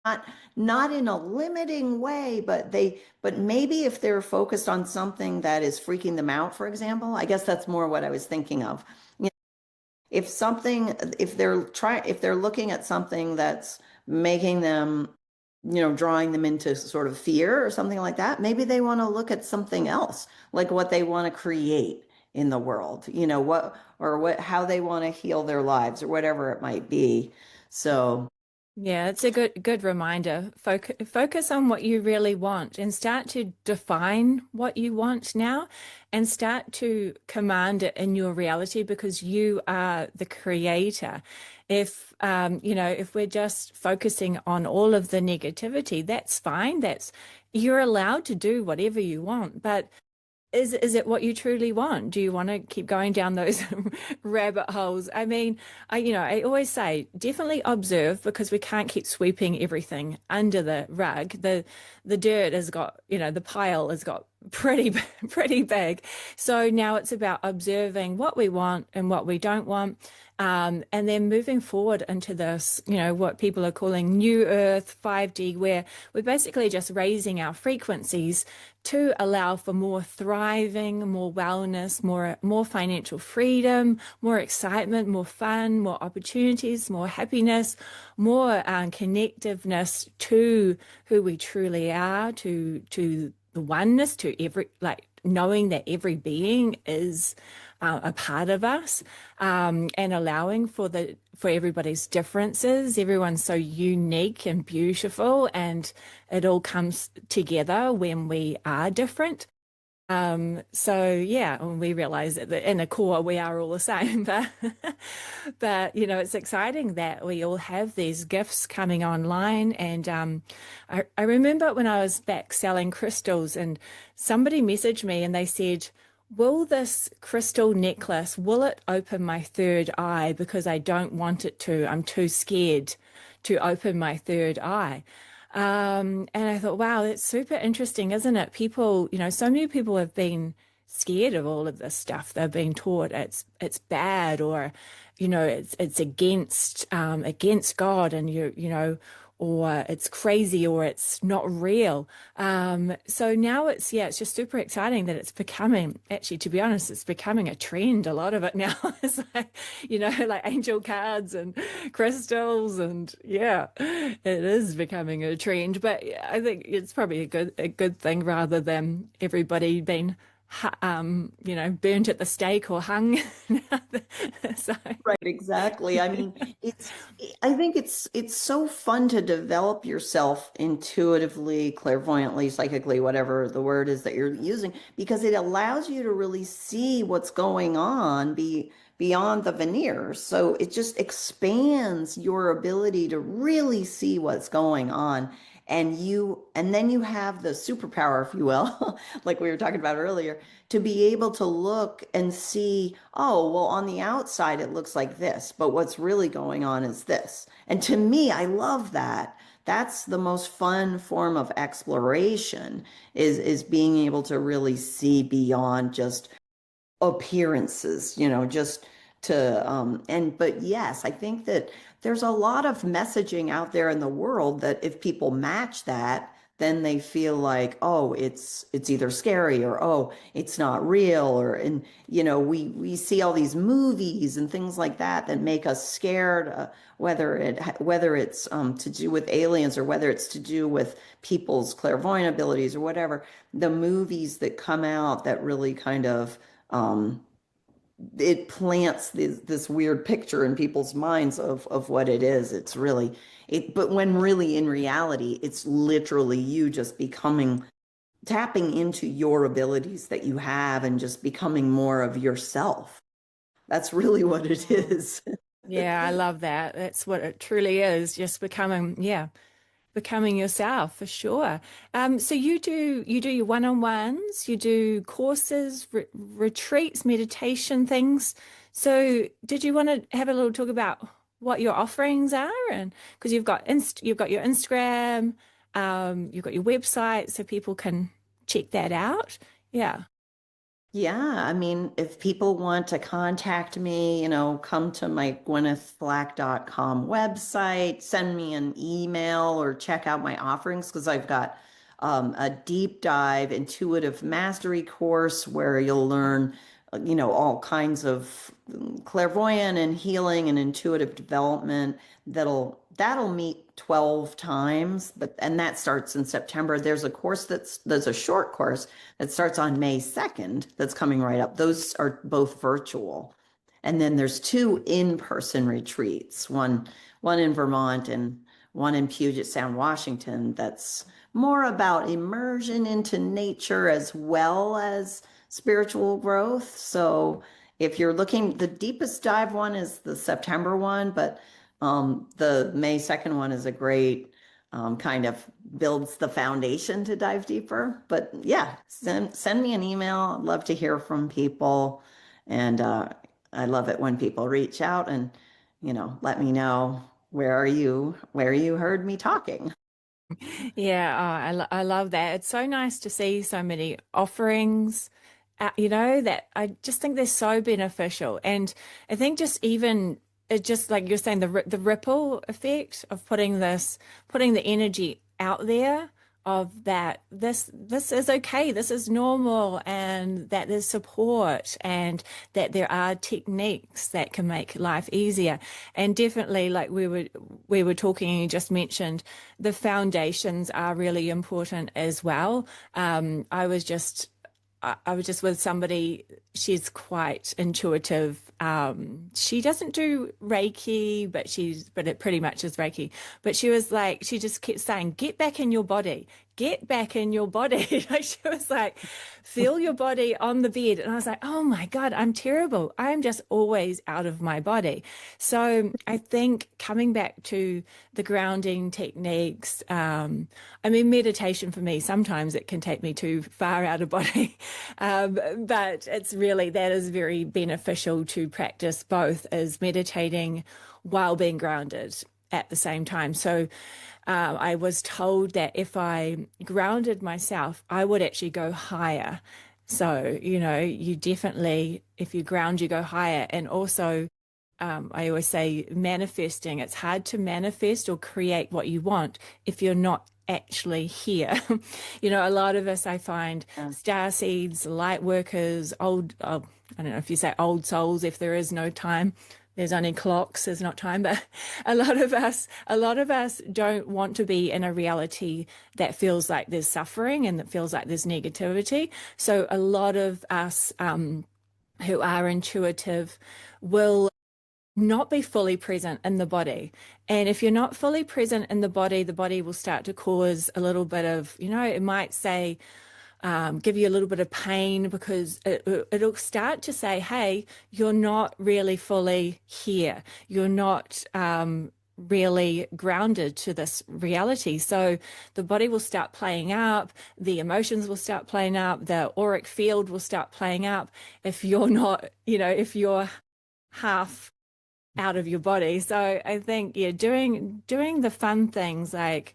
Not not in a limiting way, but maybe if they're focused on something that is freaking them out, for example. I guess that's more what I was thinking of. If something, if they're looking at something that's making them, drawing them into sort of fear or something like that, maybe they want to look at something else, like what they want to create in the world, how they want to heal their lives, or whatever it might be. So, Yeah, it's a good reminder. Focus on what you really want and start to define what you want now and start to command it in your reality because you are the creator. If we're just focusing on all of the negativity, that's fine. You're allowed to do whatever you want, but is it what you truly want? Do you want to keep going down those rabbit holes? I mean, I always say definitely observe because we can't keep sweeping everything under the rug. The dirt has got, the pile has got pretty pretty big. So now it's about observing what we want and what we don't want. And then moving forward into this, what people are calling New Earth 5D, where we're basically just raising our frequencies to allow for more thriving, more wellness, more financial freedom, more excitement, more fun, more opportunities, more happiness, more connectiveness to who we truly are, to the oneness, to every like knowing that every being is a part of us, and allowing for everybody's differences. Everyone's so unique and beautiful, and it all comes together when we are different. So yeah, and we realize that in the core we are all the same, but it's exciting that we all have these gifts coming online. And I remember when I was back selling crystals, and somebody messaged me and they said, "Will this crystal necklace, will it open my third eye? Because I don't want it to. I'm too scared to open my third eye." And I thought, wow, that's super interesting, isn't it? People, so many people have been scared of all of this stuff. They've been taught it's bad, or, it's against God, and or it's crazy, or it's not real. So now it's just super exciting that it's becoming, actually, to be honest, it's becoming a trend. A lot of it now is like, like angel cards and crystals, and yeah, it is becoming a trend. But I think it's probably a good thing, rather than everybody being burnt at the stake or hung. So Right, exactly. I mean, I think it's so fun to develop yourself intuitively, clairvoyantly, psychically, whatever the word is that you're using, because it allows you to really see what's going on beyond the veneer. So it just expands your ability to really see what's going on. And then you have the superpower, if you will, like we were talking about earlier, to be able to look and see, oh, well, on the outside, it looks like this, but what's really going on is this. And to me, I love that. That's the most fun form of exploration is being able to really see beyond just appearances, just to but yes, I think that there's a lot of messaging out there in the world that if people match that, then they feel like, oh, it's either scary, or oh, it's not real, or and we see all these movies and things like that that make us scared, whether it's to do with aliens, or whether it's to do with people's clairvoyant abilities, or whatever. The movies that come out that really kind of um, it plants this weird picture in people's minds of what it is. It's really but when really in reality, it's literally you just tapping into your abilities that you have and just becoming more of yourself. That's really what it mm. is. Yeah, I love that. That's what it truly is, just becoming yourself for sure. So you do your one-on-ones, you do courses, retreats, meditation things. So did you want to have a little talk about what your offerings are? And because you've got your Instagram, you've got your website, so people can check that out. Yeah. Yeah, I mean, if people want to contact me, come to my gwynethflack.com website, send me an email, or check out my offerings, because I've got a deep dive intuitive mastery course where you'll learn, all kinds of clairvoyant and healing and intuitive development that'll meet 12 times, and that starts in September. There's a short course that starts on May 2nd that's coming right up. Those are both virtual. And then there's two in-person retreats, one in Vermont and one in Puget Sound, Washington, that's more about immersion into nature as well as spiritual growth. So if you're looking, the deepest dive one is the September one, but the May 2nd one is a great kind of builds the foundation to dive deeper. But yeah, send me an email. I'd love to hear from people. And I love it when people reach out and, let me know, where you heard me talking. Yeah, I love that. It's so nice to see so many offerings, that I just think they're so beneficial. And I think just even it just like you're saying, the ripple effect of putting the energy out there of that this is okay, this is normal, and that there's support, and that there are techniques that can make life easier. And definitely, like we were talking, and you just mentioned the foundations are really important as well. I was just with somebody, she's quite intuitive. She doesn't do Reiki, but it pretty much is Reiki. But she was like, she just kept saying, get back in your body, get back in your body. Like she was like, feel your body on the bed. And I was like, oh my God, I'm terrible. I'm just always out of my body. So I think coming back to the grounding techniques, I mean, meditation for me, sometimes it can take me too far out of body. But it's really, that is very beneficial to practice both as meditating while being grounded at the same time. So I was told that if I grounded myself, I would actually go higher. So, you know, you definitely, if you ground, you go higher. And also, I always say manifesting, it's hard to manifest or create what you want if you're not actually here. You know, a lot of us, I find, Yeah. star seeds, light workers, old, oh, I don't know if you say old souls, if there is no time, there's only clocks, there's not time, but a lot of us don't want to be in a reality that feels like there's suffering and that feels like there's negativity. So a lot of us who are intuitive will not be fully present in the body. And if you're not fully present in the body will start to cause a little bit of, you know, it might say, give you a little bit of pain because it'll start to say, hey, you're not really fully here. You're not really grounded to this reality. So the body will start playing up, the emotions will start playing up, the auric field will start playing up if you're not, you know, if you're half out of your body. So I think, yeah, doing the fun things like,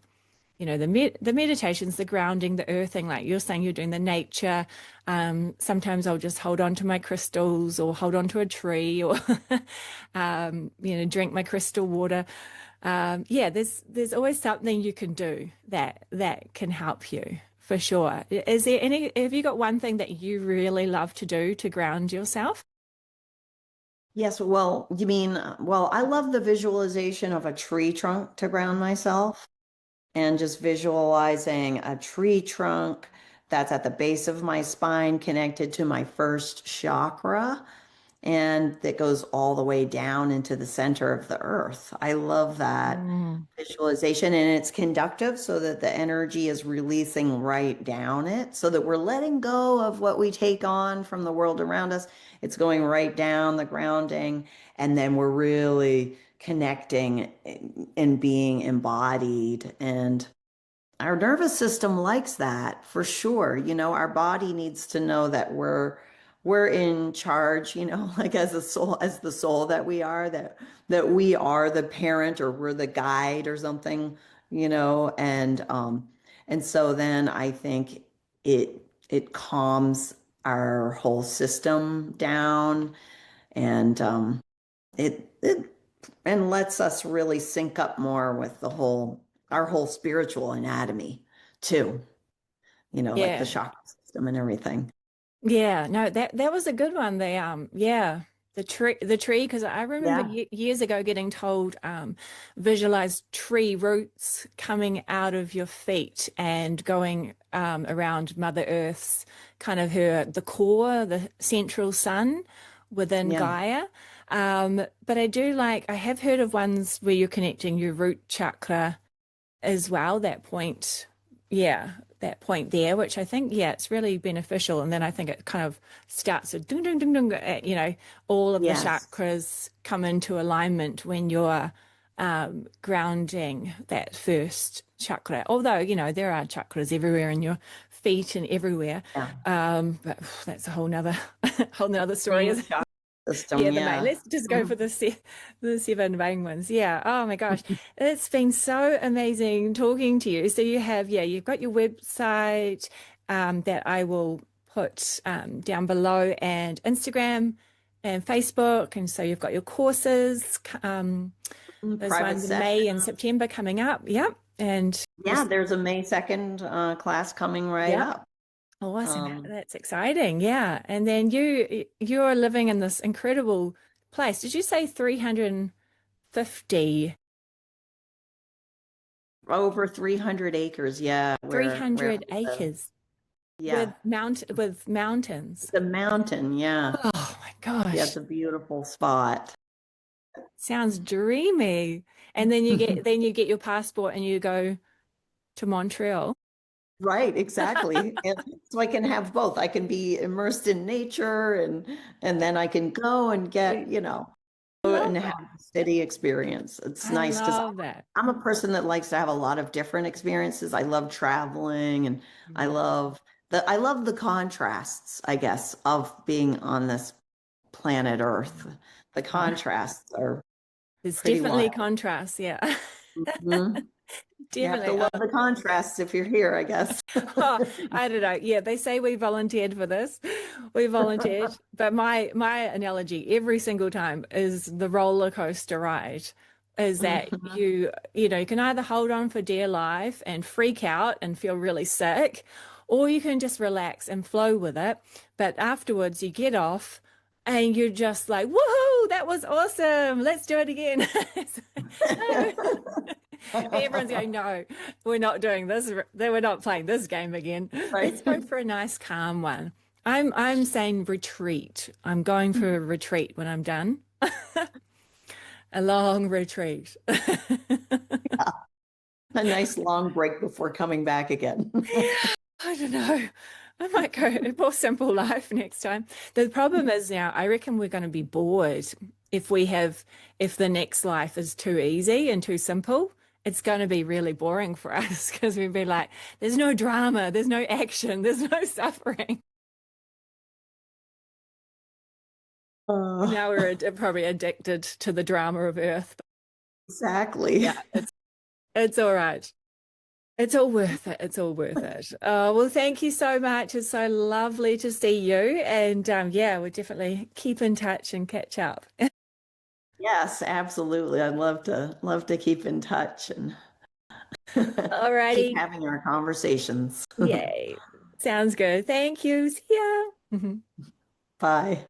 you know, the meditations, the grounding, the earthing, like you're saying, you're doing the nature. Sometimes I'll just hold on to my crystals or hold on to a tree or, you know, drink my crystal water. Yeah, there's always something you can do that can help you for sure. Is there any, have you got one thing that you really love to do to ground yourself? Yes, well, you mean, well, I love the visualization of a tree trunk to ground myself and just visualizing a tree trunk that's at the base of my spine connected to my first chakra and that goes all the way down into the center of the earth. I love that Mm. visualization and it's conductive so that the energy is releasing right down it so that we're letting go of what we take on from the world around us. It's going right down the grounding and then we're really connecting and being embodied and our nervous system likes that for sure. You know, our body needs to know that we're in charge, you know, like as a soul, as the soul that we are, that we are the parent or we're the guide or something, you know, and so then I think it calms our whole system down and it and lets us really sync up more with the whole our whole spiritual anatomy too, you know, like the Yeah. chakra system and everything. Yeah, no, that was a good one. Yeah, the tree, because I remember Yeah. years ago getting told, visualize tree roots coming out of your feet and going around Mother Earth's kind of the core, the central sun within Yeah. Gaia. But I have heard of ones where you're connecting your root chakra as well, yeah, that point there, which I think, yeah, it's really beneficial. And then I think it kind of starts to dung, dung, dung, dung, you know, all of the Yes. chakras come into alignment when you're grounding that first chakra. Although, you know, there are chakras everywhere in your feet and everywhere. Yeah. But that's a whole nother, whole nother story. Main chakra system. Yeah, the main. Yeah. Let's just go for Mhm. the seven main ones. Yeah. Oh my gosh. It's been so amazing talking to you. So you've got your website that I will put down below and Instagram and Facebook. And so you've got your courses, those Private ones in session. May and September coming up. Yep. And Yeah, there's a May 2nd class coming right yep. up. Awesome. Um, That's exciting. Yeah. And then you're living in this incredible place. Did you say 350, over 300 acres. Yeah, where 300 I live. acres Yeah. with mountains? It's a mountain. Yeah. Oh my Yeah, gosh. it's a beautiful spot. Sounds dreamy. And then you get your passport and you go to Montreal. Right, exactly. And so I can have both. I can be immersed in nature and then I can go and get, I love and have that. a steady experience. It's I nice because love that. I'm a person that likes to have a lot of different experiences. I love traveling and I Mhm. love the contrasts, I guess, of being on this planet Earth. The Yeah. contrasts are There's pretty definitely wild. contrast. Yeah. Mhm. You have to Definitely. love the contrasts if you're here, I guess. Oh, I don't know. Yeah, they say we volunteered for this. We volunteered, but my analogy every single time is the roller coaster ride. Is that Mhm. you can either hold on for dear life and freak out and feel really sick, or you can just relax and flow with it. But afterwards, you get off and you're just like, woohoo, that was awesome. Let's do it again. No. Everyone's going, no, we're not doing this. We're not playing this game again. Let's Right. go for a nice, calm one. I'm saying retreat. I'm going for a retreat when I'm done. A long retreat. A nice long break before coming back again. I don't know. I might go a more simple life next time. The problem is now, I reckon we're going to be bored if the next life is too easy and too simple. It's going to be really boring for us because we'd be like, there's no drama, there's no action, there's no suffering. Uh, Now we're probably addicted to the drama of Earth. But exactly. yeah, it's all right. It's all worth it. It's all worth it. Well, thank you so much. It's so lovely to see you. And yeah, we'll definitely keep in touch and catch up. Yes, absolutely. I'd love to keep in touch and keep Alrighty. having our conversations. Yay. Sounds good. Thank you. See ya. Bye.